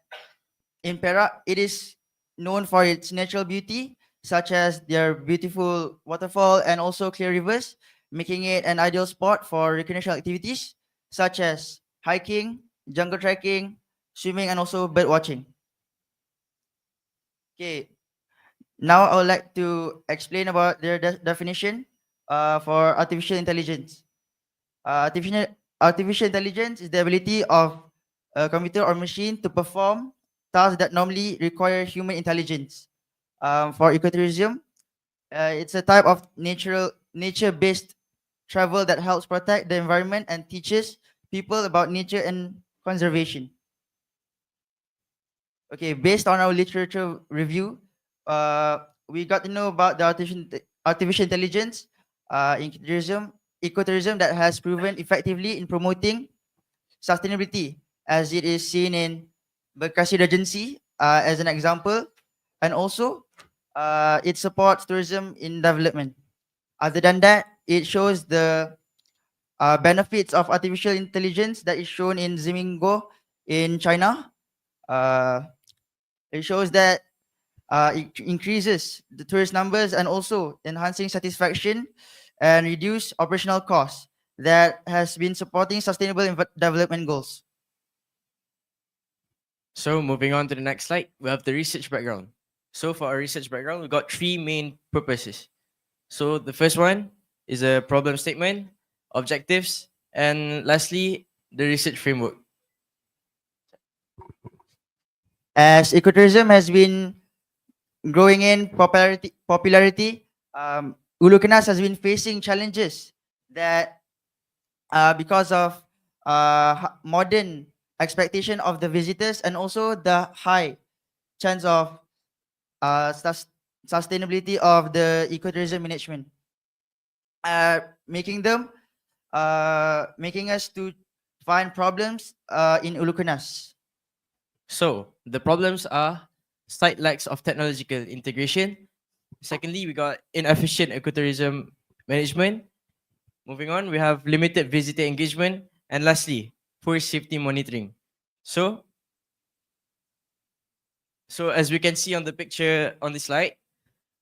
in Perak, it is known for its natural beauty, such as their beautiful waterfall and also clear rivers, making it an ideal spot for recreational activities such as hiking, jungle trekking, swimming, and also bird watching. Okay, now I would like to explain about their definition for artificial intelligence. Artificial intelligence is the ability of a computer or machine to perform tasks that normally require human intelligence. For ecotourism, it's a type of nature-based travel that helps protect the environment and teaches people about nature and conservation. Okay, based on our literature review, we got to know about the artificial intelligence in ecotourism that has proven effectively in promoting sustainability, as it is seen in Berasrama Regency as an example, and also it supports tourism in development. Other than that, it shows the benefits of artificial intelligence that is shown in Zimingo in China. It shows that it increases the tourist numbers and also enhancing satisfaction and reduce operational costs that has been supporting sustainable development goals. So moving on to the next slide, we have the research background. So for our research background, we got three main purposes. So the first one is a problem statement, objectives, and lastly, the research framework. As ecotourism has been growing in popularity, Ulukanas has been facing challenges that because of modern expectation of the visitors and also the high chance of sustainability of the ecotourism management, making us to find problems in Ulukanas. So the problems are slight lacks of technological integration. Secondly, we got inefficient ecotourism management. Moving on, we have limited visitor engagement. And lastly, poor safety monitoring. So as we can see on the picture on the slide,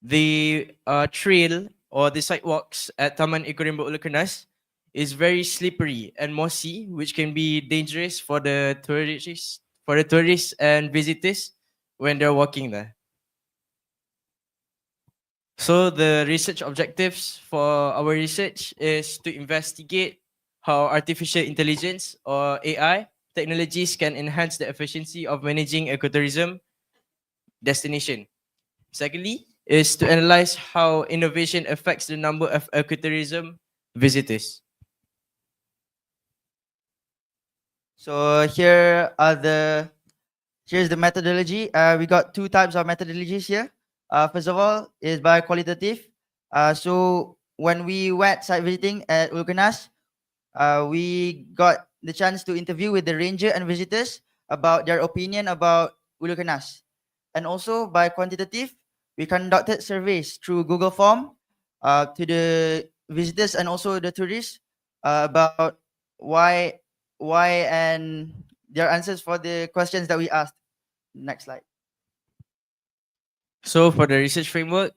the trail or the sidewalks at Taman Eco-Rimba Ulukanas is very slippery and mossy, which can be dangerous for the tourists and visitors when they're walking there. So the research objectives for our research is to investigate how artificial intelligence or AI technologies can enhance the efficiency of managing ecotourism destination. Secondly, is to analyze how innovation affects the number of ecotourism visitors. So here's the methodology. We got two types of methodologies here. First of all is by qualitative. So when we went site visiting at Ulukanas, we got the chance to interview with the ranger and visitors about their opinion about Ulukanas. And also by quantitative, we conducted surveys through Google Form to the visitors and also the tourists about why and their answers for the questions that we asked. Next slide. So for the research framework,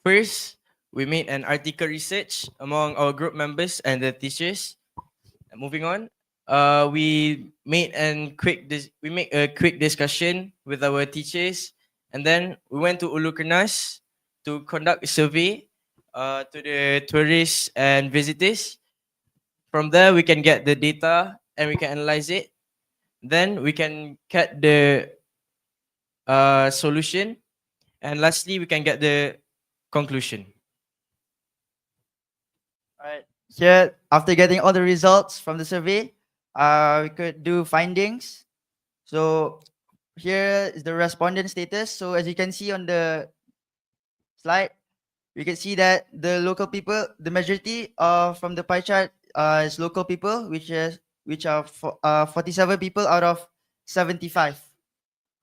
first, we made an article research among our group members and the teachers. Moving on, we made a quick discussion with our teachers, and then we went to Ulukanas to conduct a survey to the tourists and visitors. From there, we can get the data and we can analyze it. Then we can get the solution, and lastly, we can get the conclusion. All right. Here, after getting all the results from the survey, we could do findings. So here is the respondent status. So as you can see on the slide, we can see that the local people, the majority from the pie chart is local people, which are 47 people out of 75,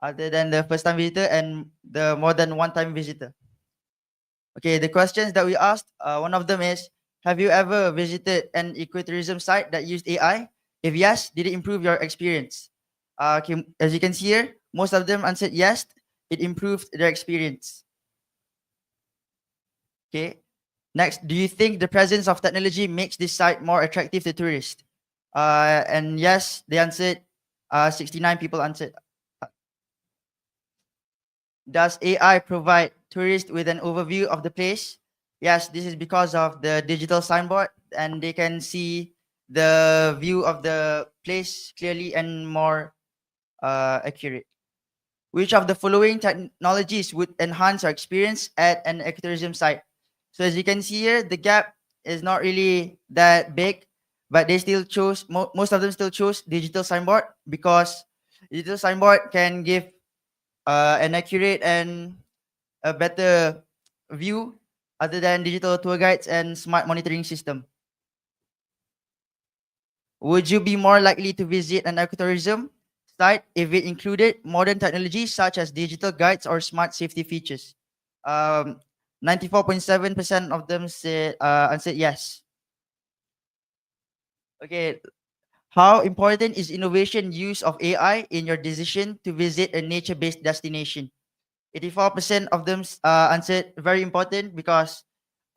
other than the first-time visitor and the more than one-time visitor. Okay, the questions that we asked, one of them is, have you ever visited an ecotourism site that used AI? If yes, did it improve your experience? Okay, as you can see here, most of them answered yes, it improved their experience. Okay, next, do you think the presence of technology makes this site more attractive to tourists? And yes, they answered, 69 people answered. Does AI provide tourists with an overview of the place? Yes, this is because of the digital signboard, and they can see the view of the place clearly and more accurate. Which of the following technologies would enhance our experience at an ecotourism site? So as you can see here, the gap is not really that big, but they still chose, most of them still chose digital signboard, because digital signboard can give an accurate and a better view other than digital tour guides and smart monitoring system. Would you be more likely to visit an ecotourism site if it included modern technologies such as digital guides or smart safety features? 94.7% of them said answered yes. Okay, how important is innovation use of AI in your decision to visit a nature-based destination? 84% of them answered very important because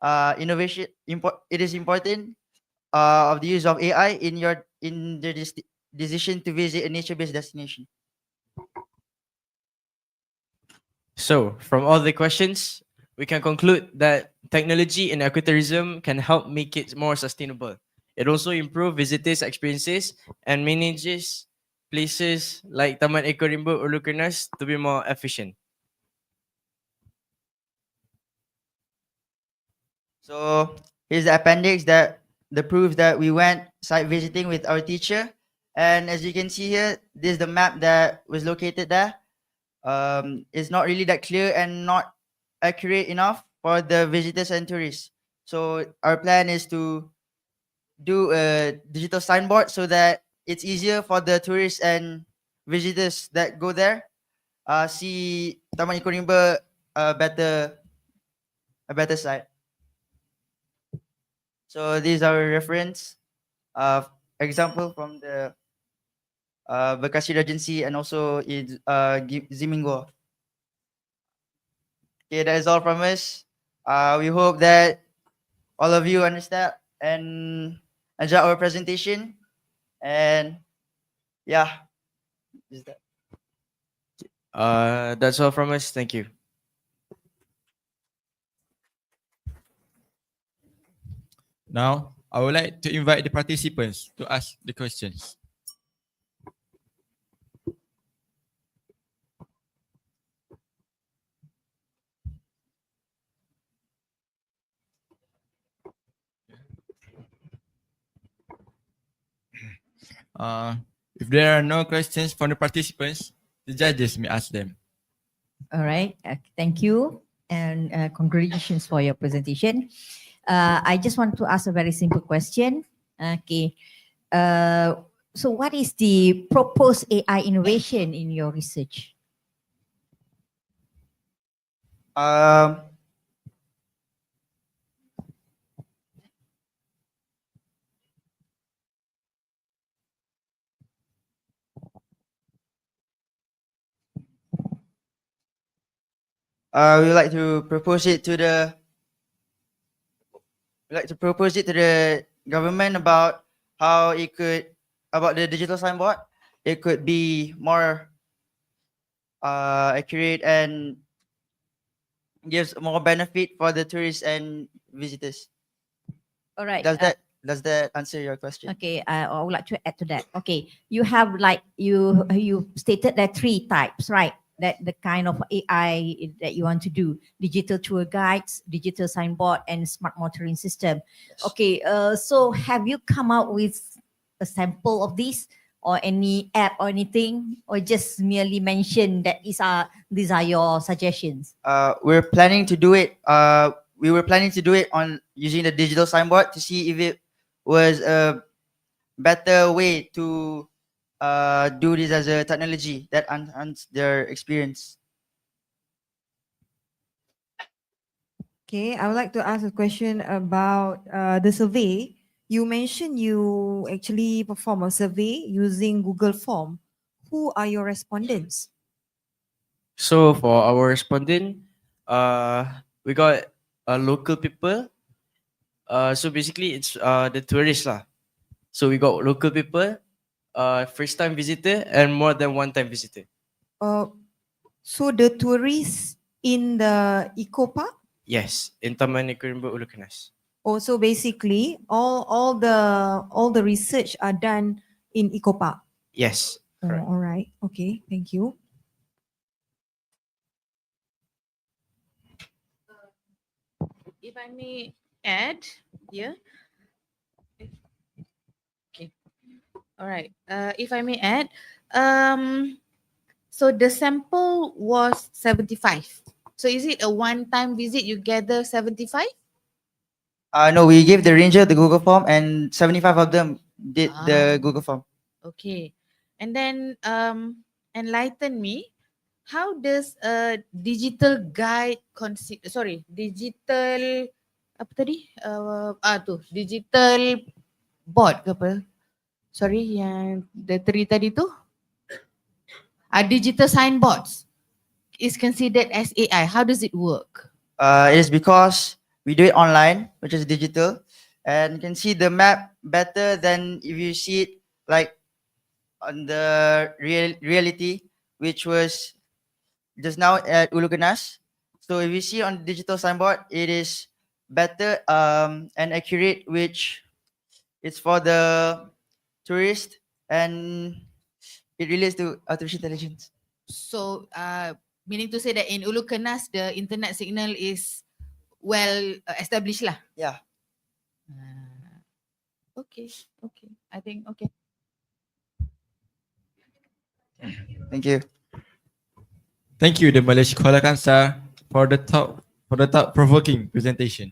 it is important of the use of AI in the decision to visit a nature-based destination. So, from all the questions, we can conclude that technology in ecotourism can help make it more sustainable. It also improves visitors' experiences and manages places like Taman Eco Rimba Ulu Kernas to be more efficient. So here's the appendix that the proof that we went site visiting with our teacher. And as you can see here, this is the map that was located there. It's not really that clear and not accurate enough for the visitors and tourists. So our plan is to do a digital signboard so that it's easier for the tourists and visitors that go there see Taman Eco Rimba a better site. So these are reference example from the Bekasi Regency and also in Zimingo. Okay, that is all from us. We hope that all of you understand and enjoy our presentation. And yeah, is that. That's all from us. Thank you. Now, I would like to invite the participants to ask the questions. If there are no questions from the participants, the judges may ask them. All right. Thank you. And congratulations for your presentation. I just want to ask a very simple question. Okay. So what is the proposed AI innovation in your research? We would like to propose it to the government about how it could about the digital signboard. It could be more accurate and gives more benefit for the tourists and visitors. All right. Does that answer your question? Okay, I would like to add to that. Okay, you have like you stated that 3 types, right? That the kind of AI that you want to do: digital tour guides, digital signboard, and smart motoring system. Yes. Okay, so have you come out with a sample of these or any app or anything, or just merely mention that these are your suggestions? We're planning to do it. We were planning to do it on using the digital signboard to see if it was a better way to do this as a technology that enhance their experience. Okay, I would like to ask a question about the survey. You mentioned you actually perform a survey using Google Form. Who are your respondents? So for our respondent, we got local people. So basically it's the tourists lah. So we got local people, first time visitor, and more than one time visitor. So the tourists in the eco park? Yes, in Taman Eco Rimba Ulu Kernas. Oh, so basically all the research are done in eco park. Yes. Oh, all right. Okay. Thank you. If I may add here. Okay. All right. If I may add, so the sample was 75. So is it a one-time visit you gather 75? No, we gave the ranger the Google form and 75 of them did the Google form. Okay. And then enlighten me. how does a digital guide digital apa tadi? Digital board ke apa? Sorry, yang the three tadi tu? Digital signboards is considered as AI. How does it work? It is because we do it online, which is digital, and you can see the map better than if you see it like on the reality, which was just now at Uluganas. So if you see on digital signboard, it is better and accurate, which is for the tourist, and it relates to artificial intelligence. So, meaning to say that in Ulukenas, the internet signal is well established lah. Yeah. Okay. I think okay. Thank you. Thank you, the Malaysia Kuala Kangsar, for the thought-provoking presentation.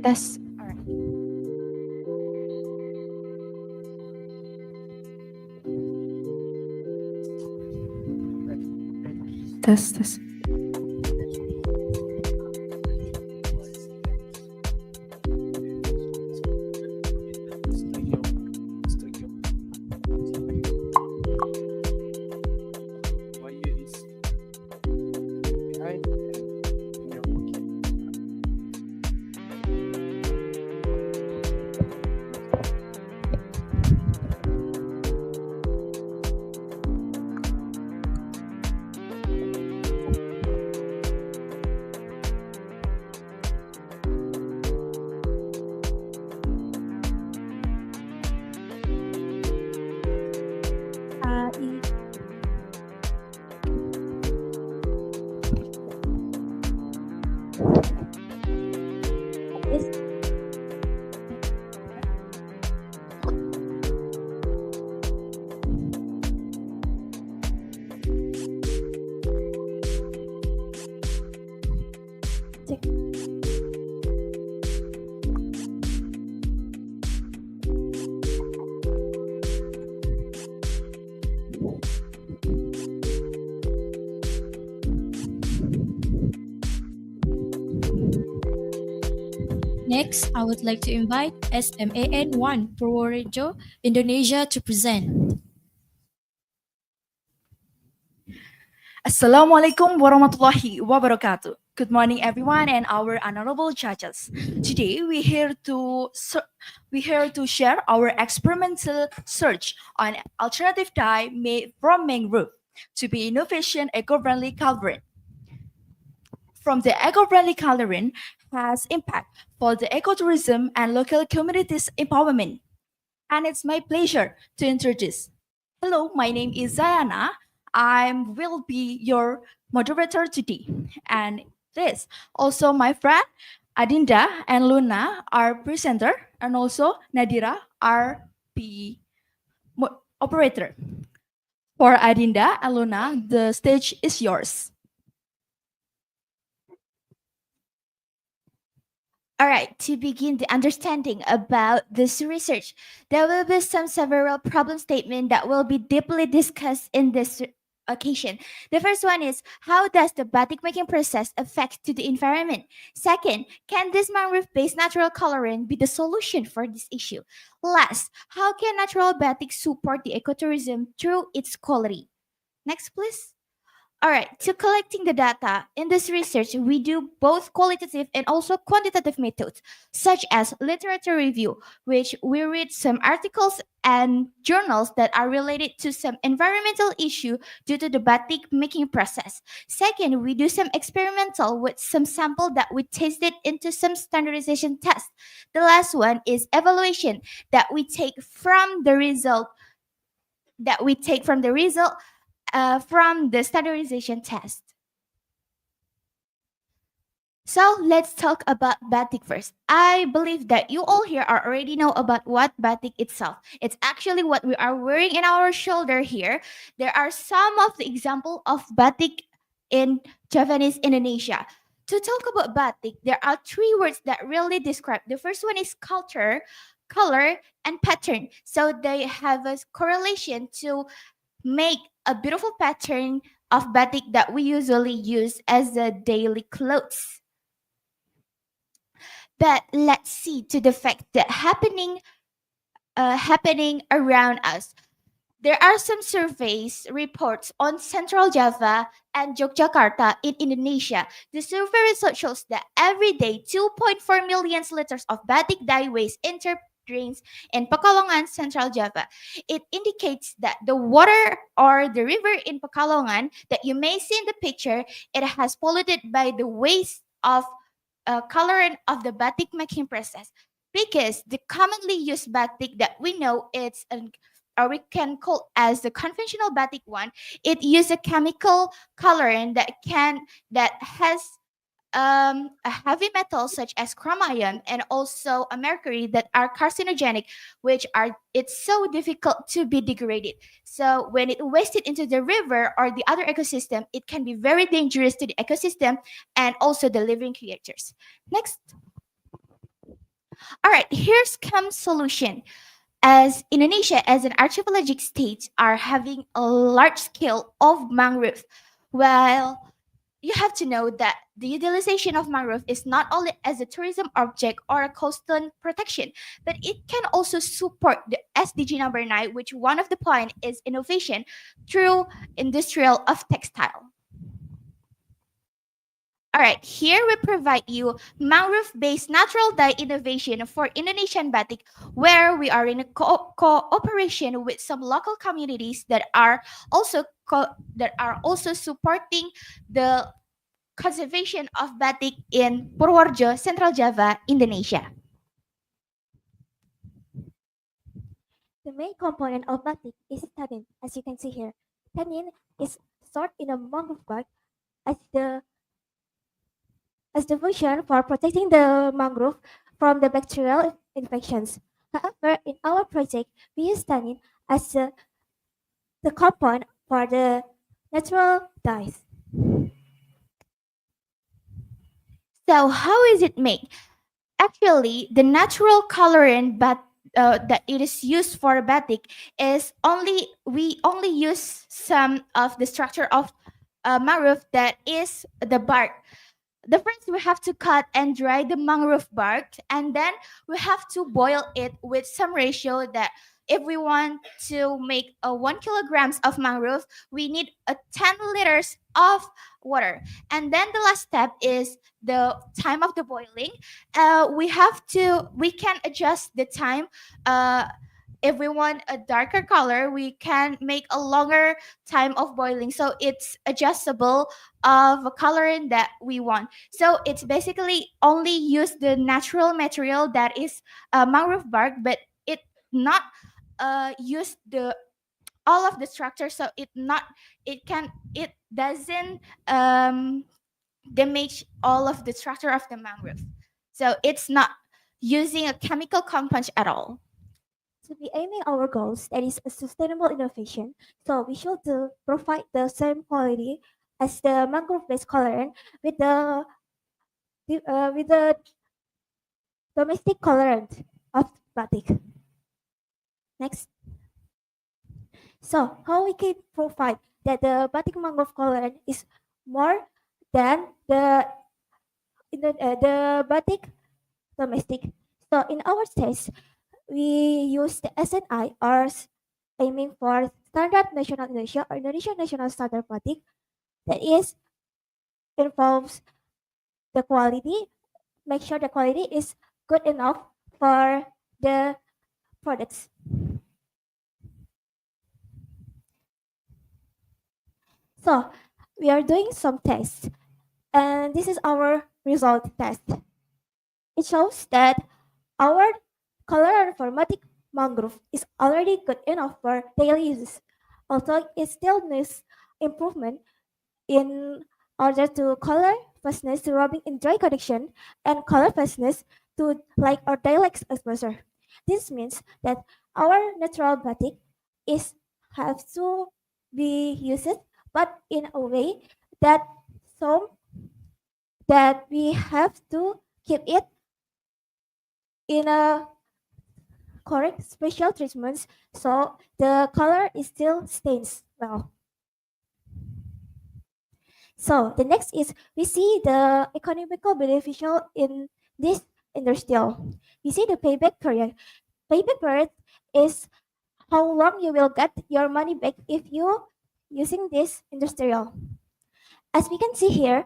That's all right. Test. Next, I would like to invite SMAN 1 Purworejo, Indonesia to present. Assalamualaikum warahmatullahi wabarakatuh. Good morning, everyone, and our honorable judges. Today, we're here to share our experimental search on alternative dye made from mangrove to be innovation eco-friendly coloring. From the eco-friendly coloring has impact for the ecotourism and local communities empowerment. And it's my pleasure to introduce. Hello, my name is Zayana. I will be your moderator today. And this also my friend Adinda and Luna are presenter, and also Nadira are the operator. For Adinda and Luna, the stage is yours. All right, to begin the understanding about this research, there will be several problem statements that will be deeply discussed in this occasion. The first one is, how does the batik making process affect to the environment? Second, can this mangrove-based natural coloring be the solution for this issue? Last, how can natural batik support the ecotourism through its quality? Next, please. All right, to collecting the data, in this research, we do both qualitative and also quantitative methods, such as literature review, which we read some articles and journals that are related to some environmental issue due to the batik making process. Second, we do some experimental with some sample that we tested into some standardization test. The last one is evaluation that we take from the result from the standardization test. So let's talk about batik first. I believe that you all here already know about what batik itself. It's actually what we are wearing in our shoulder here. There are some of the example of batik in Javanese Indonesia. To talk about batik, there are three words that really describe. The first one is culture, color, and pattern. So they have a correlation to make a beautiful pattern of batik that we usually use as a daily clothes. But let's see to the fact that happening around us. There are some surveys reports on Central Java and Yogyakarta in Indonesia. The survey result shows that every day 2.4 million liters of batik dye waste enter drains in Pekalongan, Central Java. It indicates that the water or the river in Pekalongan that you may see in the picture, it has polluted by the waste of coloring of the batik making process, because the commonly used batik that we know it's or we can call as the conventional batik one, it uses a chemical coloring that has a heavy metal such as chromium and also a mercury that are carcinogenic, which are it's so difficult to be degraded. So when it wasted into the river or the other ecosystem, it can be very dangerous to the ecosystem and also the living creatures. Next. All right, here's comes solution. As Indonesia as an archipelagic state are having a large scale of mangrove, well, you have to know that the utilization of mangrove is not only as a tourism object or a coastal protection, but it can also support the SDG number 9, which one of the point is innovation through industrial of textile. All right, here we provide you mangrove-based natural dye innovation for Indonesian batik, where we are in a cooperation with some local communities that are also supporting the conservation of batik in Purworejo, Central Java, Indonesia. The main component of batik is tannin, as you can see here. Tannin is stored in a mangrove bark as the function for protecting the mangrove from the bacterial infections. However, in our project, we use tannin as the compound for the natural dyes. So how is it made? Actually, the natural colorant that it is used for batik is we only use some of the structure of mangrove, that is the bark. The first we have to cut and dry the mangrove bark, and then we have to boil it with some ratio that if we want to make 1 kilograms of mangrove, we need 10 liters of water. And then the last step is the time of the boiling. We can adjust the time. If we want a darker color, we can make a longer time of boiling. So it's adjustable of a coloring that we want. So it's basically only use the natural material that is mangrove bark, but it not use the all of the structure. So it doesn't damage all of the structure of the mangrove. So it's not using a chemical compound at all. To be aiming our goals, that is a sustainable innovation, so we should provide the same quality as the mangrove-based colorant with the domestic colorant of batik. Next. So how we can provide that the batik mangrove colorant is more than the batik domestic. So in our case, we use the SNI or aiming for Standard National Indonesia or Indonesian National Standard Batik that is involves the quality, make sure the quality is good enough for the products. So we are doing some tests and this is our result test. It shows that our color aromatic mangrove is already good enough for daily use, although it still needs improvement in order to color fastness to rubbing in dry condition and color fastness to light or daylight exposure. This means that our natural batik is have to be used, but in a way that that we have to keep it in a correct special treatments so the color is still stains well. So the next is we see the economical beneficial in this industrial. We see the payback period. Payback period is how long you will get your money back if you using this industrial. As we can see here,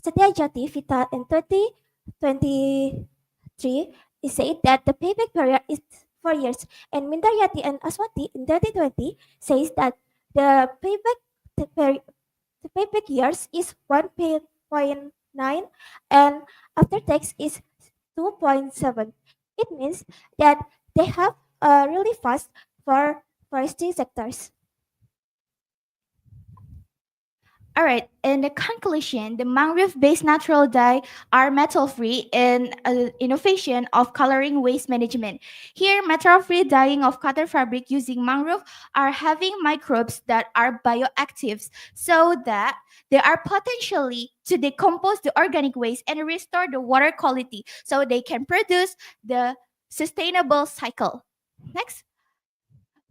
Satyajati Vita in 2023 is said that the payback period is 4 years, and Mindaryati and Aswati in 2020 says that the payback years is 1.9 and after tax is 2.7. It means that they have really fast for forestry sectors. All right. In the conclusion, the mangrove-based natural dye are metal-free in innovation of coloring waste management. Here, metal-free dyeing of cotton fabric using mangrove are having microbes that are bioactives, so that they are potentially to decompose the organic waste and restore the water quality, so they can produce the sustainable cycle. Next.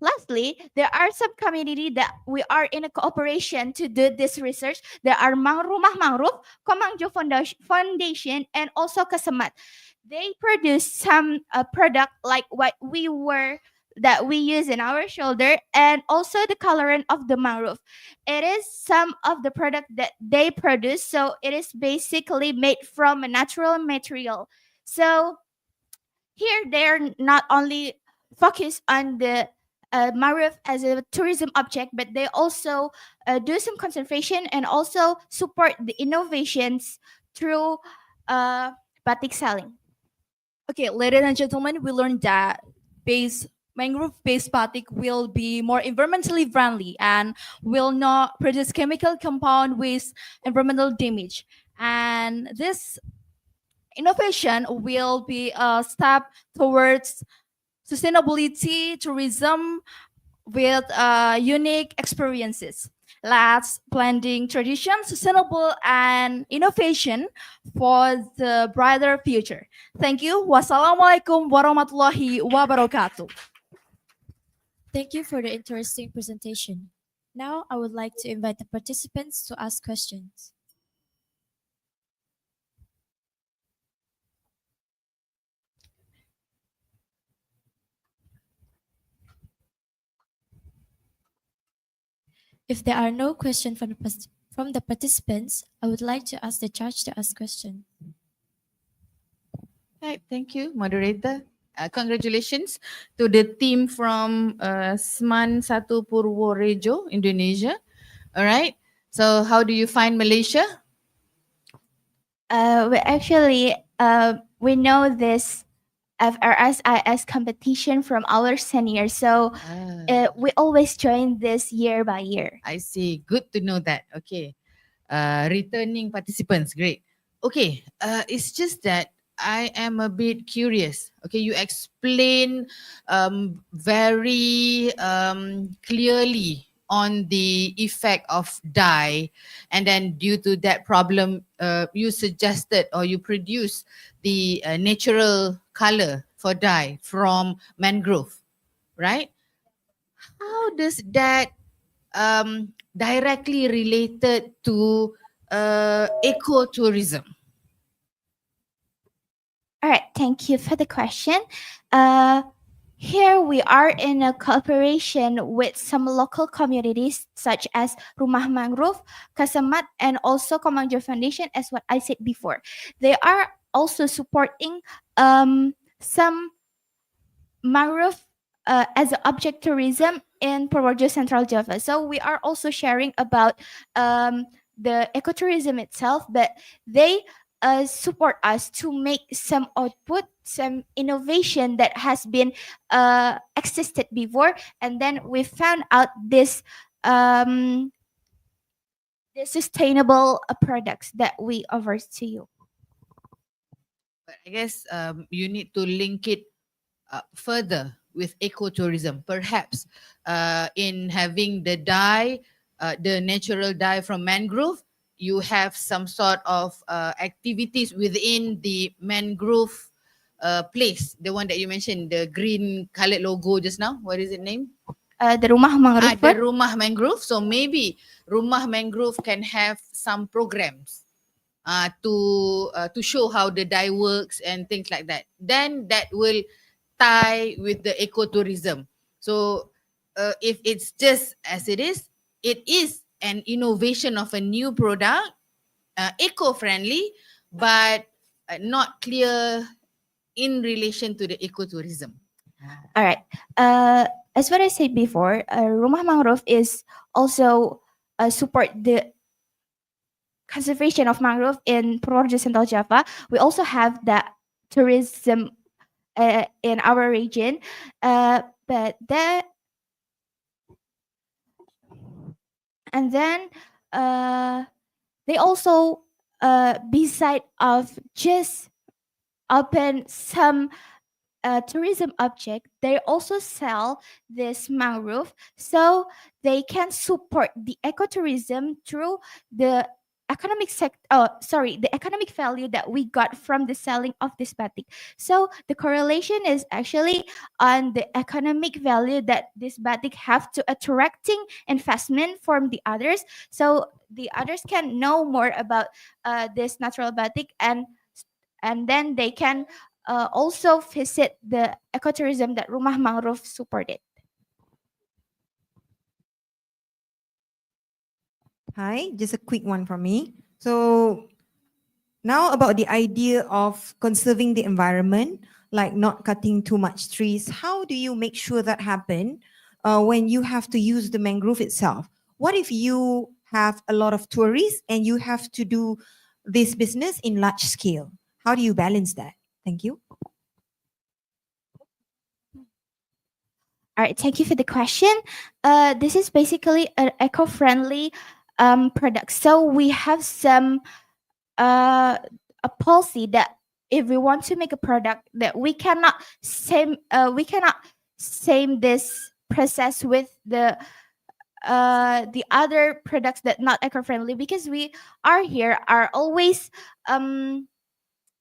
Lastly, there are some community that we are in a cooperation to do this research. There are Rumah Mangrove, Komangjo Foundation, and also Kesemat. They produce some product like what we use in our shoulder and also the colorant of the mangrove. It is some of the product that they produce, so it is basically made from a natural material. So here they're not only focused on the mangrove as a tourism object, but they also do some conservation and also support the innovations through batik selling. Okay, ladies and gentlemen, we learned that mangrove-based batik will be more environmentally friendly and will not produce chemical compound with environmental damage. And this innovation will be a step towards sustainability tourism with unique experiences. Let's blending tradition, sustainable, and innovation for the brighter future. Thank you. Wassalamualaikum warahmatullahi wabarakatuh. Thank you for the interesting presentation. Now I would like to invite the participants to ask questions. If there are no questions from the participants, I would like to ask the judge to ask questions. Right, thank you, moderator. Congratulations to the team from SMAN 1 Purworejo, Indonesia. All right. So how do you find Malaysia? We know this FRSIS competition from our seniors, so we always join this year by year. I see. Good to know that. Okay. Returning participants, great. Okay. It's just that I am a bit curious. Okay, you explain very clearly on the effect of dye, and then due to that problem, you suggested or you produced the natural color for dye from mangrove, right? How does that directly related to ecotourism? All right, thank you for the question. Here we are in a cooperation with some local communities such as Rumah Mangrove, Kasemat, and also Komangjo Foundation, as what I said before. They are also supporting some mangrove as an object tourism in Purworejo, Central Java. So we are also sharing about the ecotourism itself, but they support us to make some output, some innovation that has been existed before, and then we found out this the sustainable products that we offer to you. But I guess you need to link it further with ecotourism, perhaps in having the dye, the natural dye from mangrove. You have some sort of activities within the mangrove place, the one that you mentioned, the green colored logo just now. What is it named? The Rumah Mangrove. The Rumah Mangrove. So maybe Rumah Mangrove can have some programs to show how the dye works and things like that. Then that will tie with the ecotourism. So if it's just as it is an innovation of a new product, eco-friendly, but not clear in relation to the ecotourism. All right. As what I said before, Rumah Mangrove is also support the conservation of mangrove in Purworejo, Central Java. We also have the tourism in our region, but that, and then they also beside of just open some tourism object, they also sell this mangrove so they can support the ecotourism through the the economic value that we got from the selling of this batik. So the correlation is actually on the economic value that this batik have to attracting investment from the others, so the others can know more about this natural batik, and then they can also visit the ecotourism that Rumah Mangrove supported. Hi, just a quick one from me. So now about the idea of conserving the environment, like not cutting too much trees, how do you make sure that happen when you have to use the mangrove itself? What if you have a lot of tourists and you have to do this business in large scale? How do you balance that? Thank you. All right, thank you for the question. This is basically an eco-friendly product. So we have some a policy that if we want to make a product, that we cannot same this process with the other products that not eco-friendly, because we are always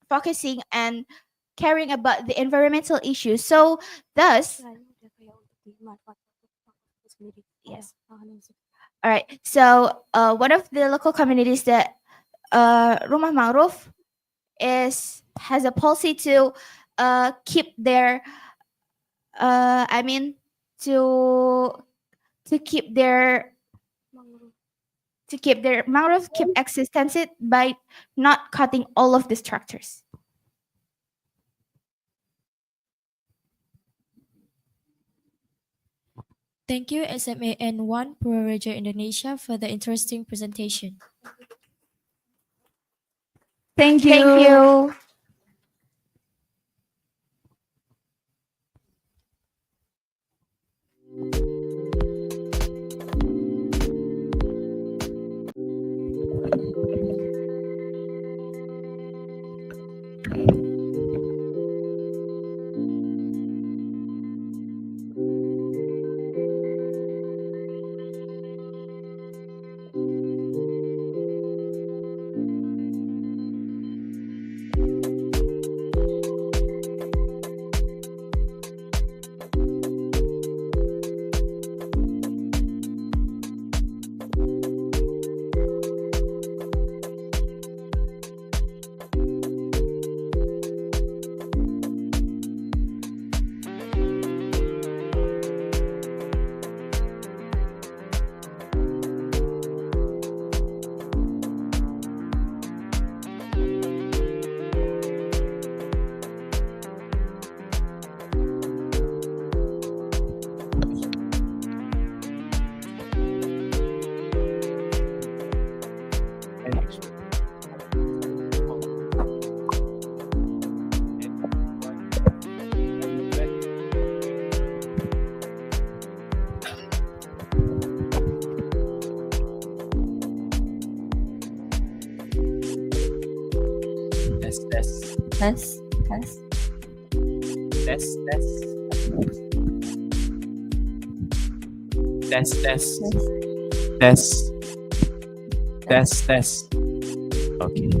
focusing and caring about the environmental issues. So thus, yes. All right. So one of the local communities that Rumah Mangrove has a policy to keep their to keep their mangrove keep existence by not cutting all of the structures. Thank you, SMAN1 Purworejo, Indonesia, for the interesting presentation. Thank you. Thank you. Test, test. Test, test. Test, test. Test, test. Test. Test, test. Okay.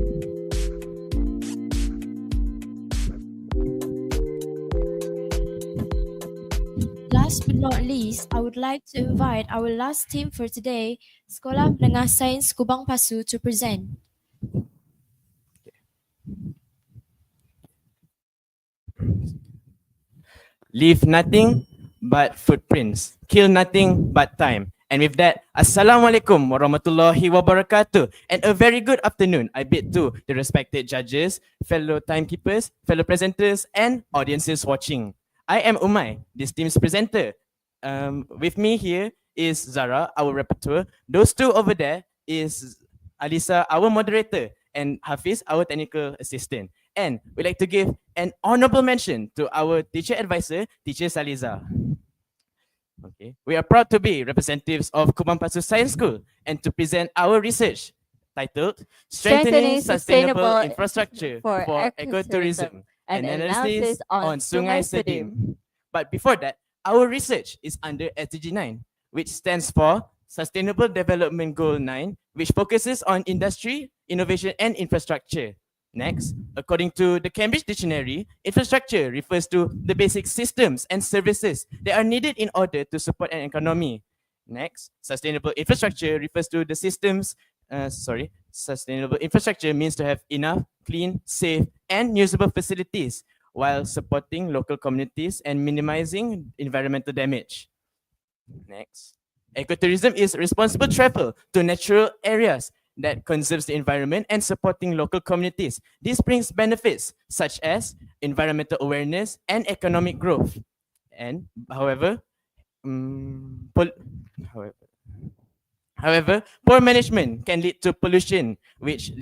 Last but not least, I would like to invite our last team for today, Sekolah Menengah Sains Kubang Pasu, to present. Leave nothing but footprints. Kill nothing but time. And with that, Assalamualaikum warahmatullahi wabarakatuh. And a very good afternoon I bid to the respected judges, fellow timekeepers, fellow presenters, and audiences watching. I am Umay, this team's presenter. With me here is Zara, our rapporteur. Those two over there is Alisa, our moderator, and Hafiz, our technical assistant. And we'd like to give an honorable mention to our teacher advisor, Teacher Saliza. Okay, we are proud to be representatives of Kubang Pasu Science School and to present our research titled Strengthening Sustainable Infrastructure for Ecotourism, an analysis on Sungai Sedim. But before that, our research is under SDG 9, which stands for Sustainable Development Goal 9, which focuses on industry, innovation, and infrastructure. Next, according to the Cambridge Dictionary, infrastructure refers to the basic systems and services that are needed in order to support an economy. Next, sustainable infrastructure refers to the systems, sustainable infrastructure means to have enough, clean, safe, and usable facilities while supporting local communities and minimizing environmental damage. Next, ecotourism is responsible travel to natural areas that conserves the environment and supporting local communities. This brings benefits such as environmental awareness and economic growth. And however, poor management can lead to pollution, which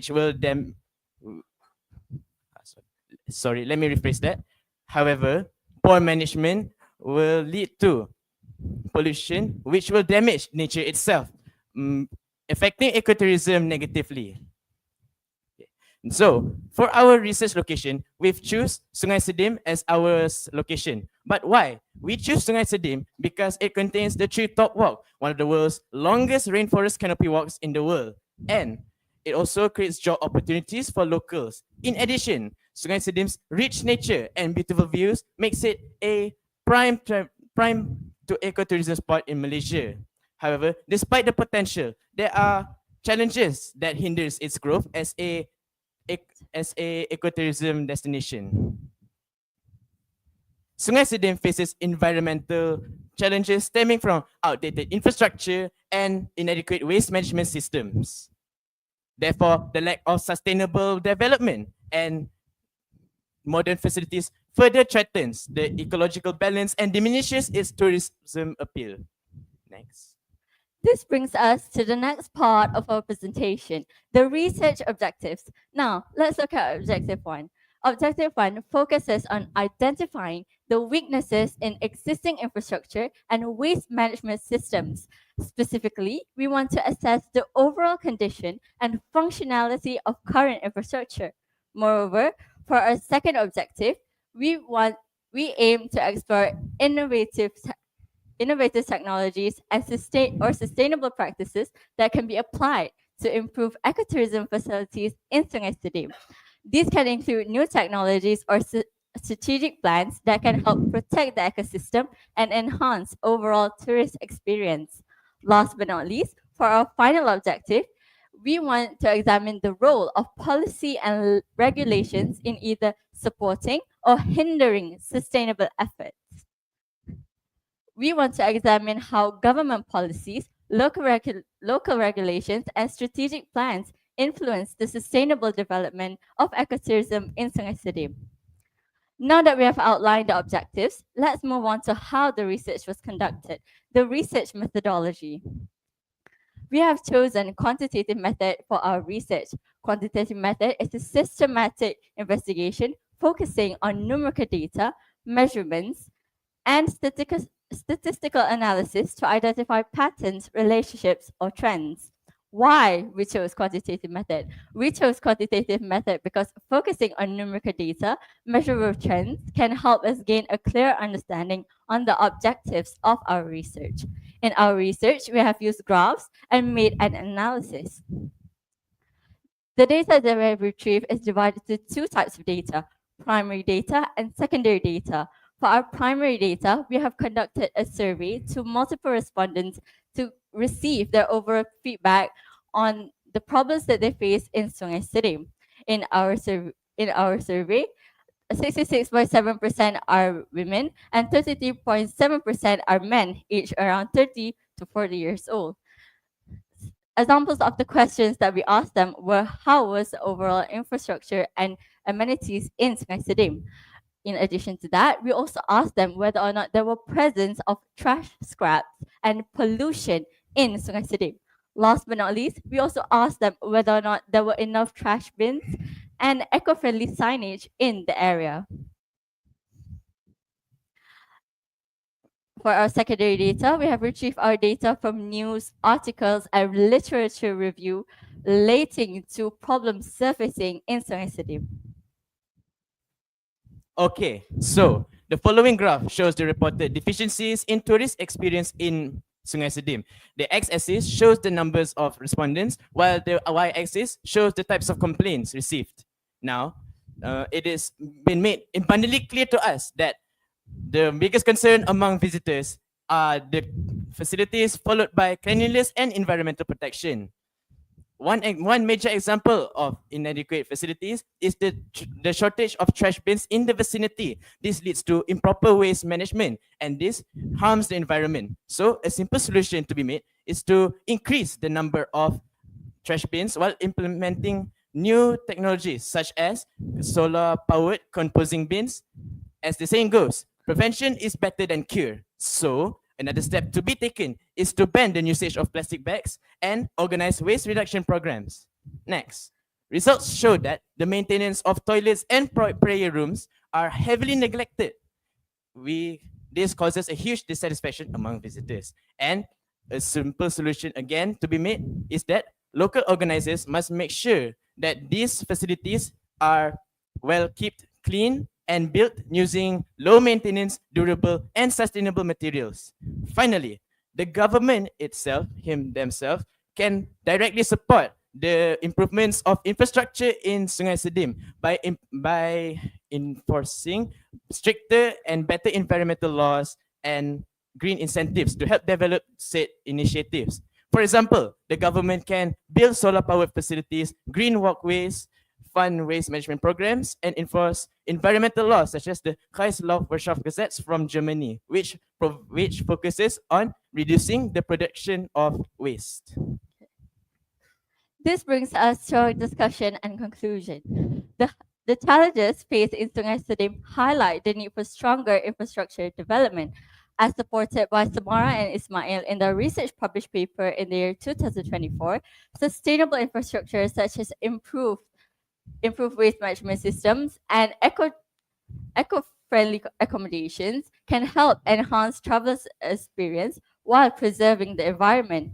will sorry, let me rephrase that. However, poor management will lead to pollution, which will damage nature itself, affecting ecotourism negatively. So, for our research location, we've choose Sungai Sedim as our location. But why? We choose Sungai Sedim because it contains the treetop walk, one of the world's longest rainforest canopy walks in the world. And it also creates job opportunities for locals. In addition, Sungai Sedim's rich nature and beautiful views makes it a prime to ecotourism spot in Malaysia. However, despite the potential, there are challenges that hinders its growth as a ecotourism destination. Sungai Sedim faces environmental challenges stemming from outdated infrastructure and inadequate waste management systems. Therefore, the lack of sustainable development and modern facilities further threatens the ecological balance and diminishes its tourism appeal. Next. This brings us to the next part of our presentation, the research objectives. Now, let's look at Objective 1. Objective 1 focuses on identifying the weaknesses in existing infrastructure and waste management systems. Specifically, we want to assess the overall condition and functionality of current infrastructure. Moreover, for our second objective, we aim to explore innovative technologies and sustainable practices that can be applied to improve ecotourism facilities in Sungai Sedim. These can include new technologies or strategic plans that can help protect the ecosystem and enhance overall tourist experience. Last but not least, for our final objective, we want to examine the role of policy and regulations in either supporting or hindering sustainable efforts. We want to examine how government policies, local regulations, and strategic plans influence the sustainable development of ecotourism in Sungai Sedim. Now that we have outlined the objectives, let's move on to how the research was conducted, the research methodology. We have chosen quantitative method for our research. Quantitative method is a systematic investigation focusing on numerical data, measurements, and statistical analysis to identify patterns, relationships, or trends. Why we chose quantitative method? We chose quantitative method because focusing on numerical data, measurable trends can help us gain a clear understanding on the objectives of our research. In our research, we have used graphs and made an analysis. The data that we have retrieved is divided into two types of data, primary data and secondary data. For our primary data, we have conducted a survey to multiple respondents to receive their overall feedback on the problems that they face in Sungai Serim. In our survey, 66.7% are women and 33.7% are men aged around 30 to 40 years old. Examples of the questions that we asked them were how was the overall infrastructure and amenities in Sungai Serim. In addition to that, we also asked them whether or not there were presence of trash scraps and pollution in Sungai Serim. Last but not least, we also asked them whether or not there were enough trash bins and eco-friendly signage in the area. For our secondary data, we have retrieved our data from news, articles, and literature review relating to problems surfacing in Sungai Serim. Okay, so the following graph shows the reported deficiencies in tourist experience in Sungai Serim. The x-axis shows the numbers of respondents, while the y-axis shows the types of complaints received. Now, it has been made abundantly clear to us that the biggest concern among visitors are the facilities, followed by cleanliness and environmental protection. One major example of inadequate facilities is the shortage of trash bins in the vicinity. This leads to improper waste management and this harms the environment. So a simple solution to be made is to increase the number of trash bins while implementing new technologies such as solar powered composting bins. As the saying goes, prevention is better than cure. So another step to be taken is to ban the usage of plastic bags and organize waste reduction programs. Next, results show that the maintenance of toilets and prayer rooms are heavily neglected. This causes a huge dissatisfaction among visitors. And a simple solution again to be made is that local organizers must make sure that these facilities are well kept, clean, and built using low maintenance, durable, and sustainable materials. Finally, the government itself, themselves, can directly support the improvements of infrastructure in Sungai Serim by enforcing stricter and better environmental laws and green incentives to help develop said initiatives. For example, the government can build solar-powered facilities, green walkways, fund waste management programs, and enforce environmental laws such as the Kreislaufwirtschaftsgesetz from Germany, which focuses on reducing the production of waste. This brings us to our discussion and conclusion. The challenges faced in Sungai Serim highlight the need for stronger infrastructure development. As supported by Samara and Ismail in their research published paper in the year 2024, sustainable infrastructure such as improved waste management systems and eco-friendly accommodations can help enhance travelers' experience while preserving the environment.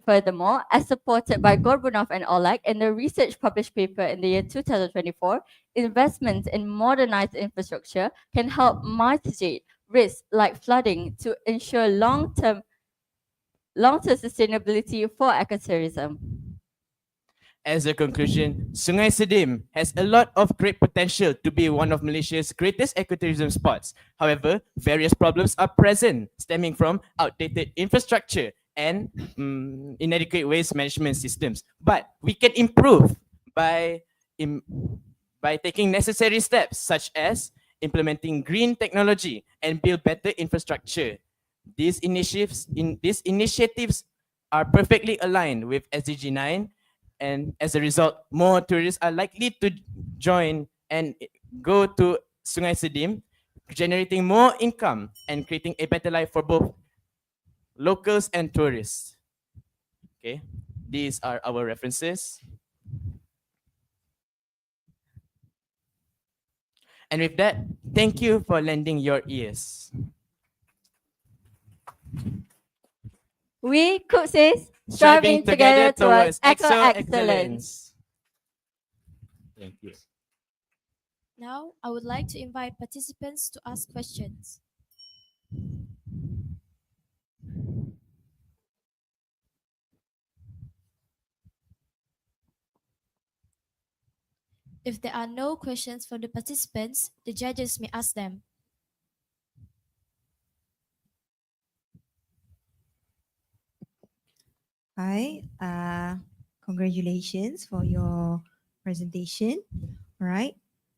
Furthermore, as supported by Gorbunov and Oleg in the research published paper in the year 2024, investments in modernized infrastructure can help mitigate risks like flooding to ensure long-term sustainability for ecotourism. As a conclusion, Sungai Serim has a lot of great potential to be one of Malaysia's greatest ecotourism spots. However, various problems are present stemming from outdated infrastructure and inadequate waste management systems. But we can improve by taking necessary steps such as implementing green technology and build better infrastructure. These initiatives are perfectly aligned with SDG 9, and as a result, more tourists are likely to join and go to Sungai Serim, generating more income and creating a better life for both locals and tourists. Okay, these are our references. And with that, thank you for lending your ears. We Kuxis striving together towards excellence. Thank you. Now, I would like to invite participants to ask questions. If there are no questions from the participants, the judges may ask them. Hi, congratulations for your presentation. All right.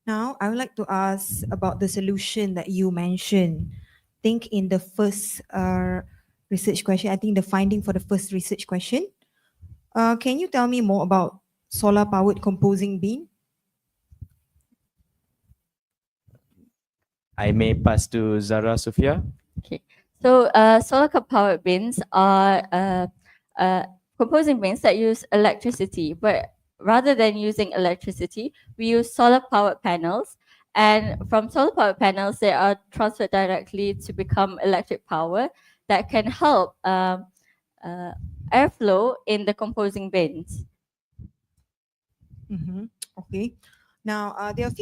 Now, I would like to ask about the solution that you mentioned. Think in the first research question, I think the finding for the first research question. Can you tell me more about solar powered composing bin? I may pass to Zara Sufia. Okay. So solar powered bins are composing bins that use electricity, but rather than using electricity, we use solar powered panels. And from solar powered panels, they are transferred directly to become electric power that can help airflow in the composing bins. Okay. Now, there are a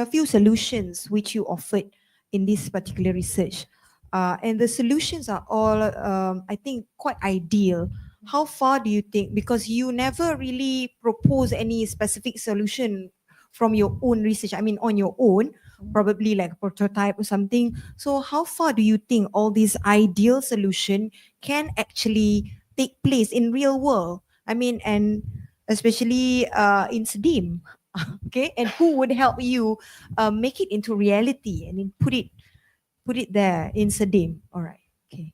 few solutions which you offered in this particular research, and the solutions are all, I think, quite ideal. How far do you think? Because you never really propose any specific solution from your own research. I mean, on your own, probably like a prototype or something. So, how far do you think all these ideal solution can actually take place in real world? I mean, and especially in SDIM. Okay, and who would help you make it into reality and then put it there in SDIM? All right. Okay.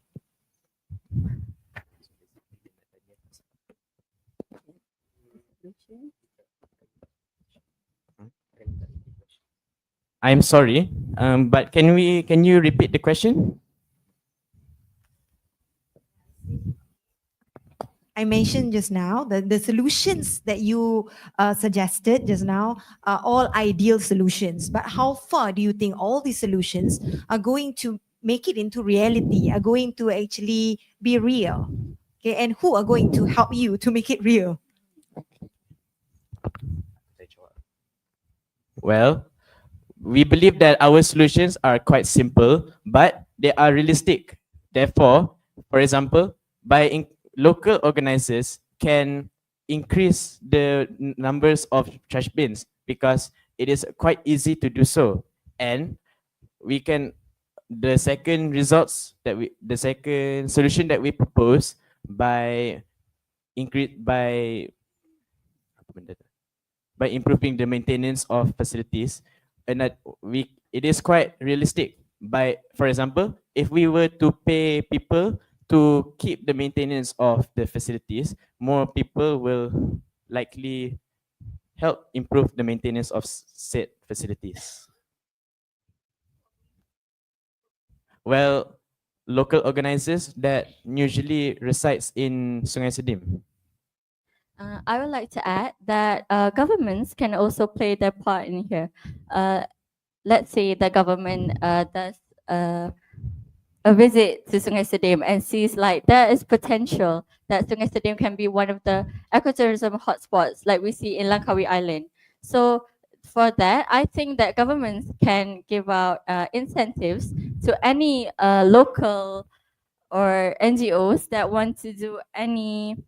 I'm sorry, but can you repeat the question? I mentioned just now that the solutions that you suggested just now are all ideal solutions. But how far do you think all these solutions are going to make it into reality, are going to actually be real? Okay, and who are going to help you to make it real? Well, we believe that our solutions are quite simple, but they are realistic. Therefore, for example, by local organizers can increase the numbers of trash bins because it is quite easy to do so. And we can, the second solution that we propose by improving the maintenance of facilities, and that it is quite realistic. By, for example, if we were to pay people to keep the maintenance of the facilities, more people will likely help improve the maintenance of said facilities. Well, local organizers that usually resides in Sungai Sedim. I would like to add that governments can also play their part in here. Let's say the government does a visit to Sungai Sedim and sees like there is potential that Sungai Sedim can be one of the ecotourism hotspots like we see in Langkawi Island. So for that, I think that governments can give out incentives to any local or NGOs that want to do any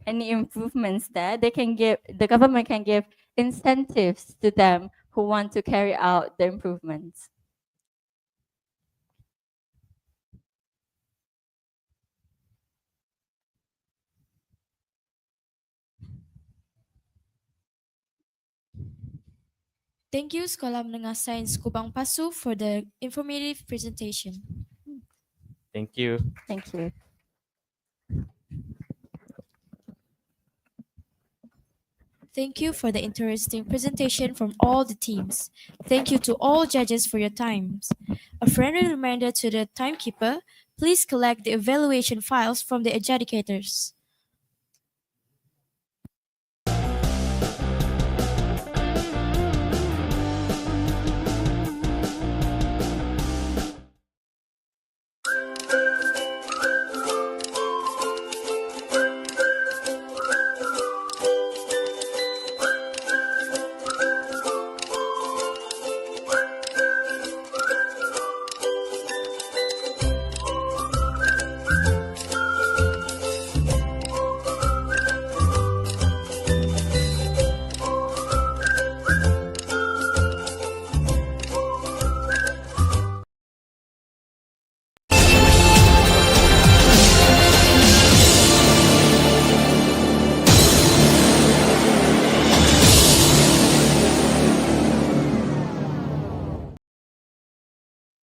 improvements there. The government can give incentives to them who want to carry out the improvements. Thank you, Sekolah Menengah Sains Kubang Pasu, for the informative presentation. Thank you. Thank you. Thank you for the interesting presentation from all the teams. Thank you to all judges for your times. A friendly reminder to the timekeeper, please collect the evaluation files from the adjudicators.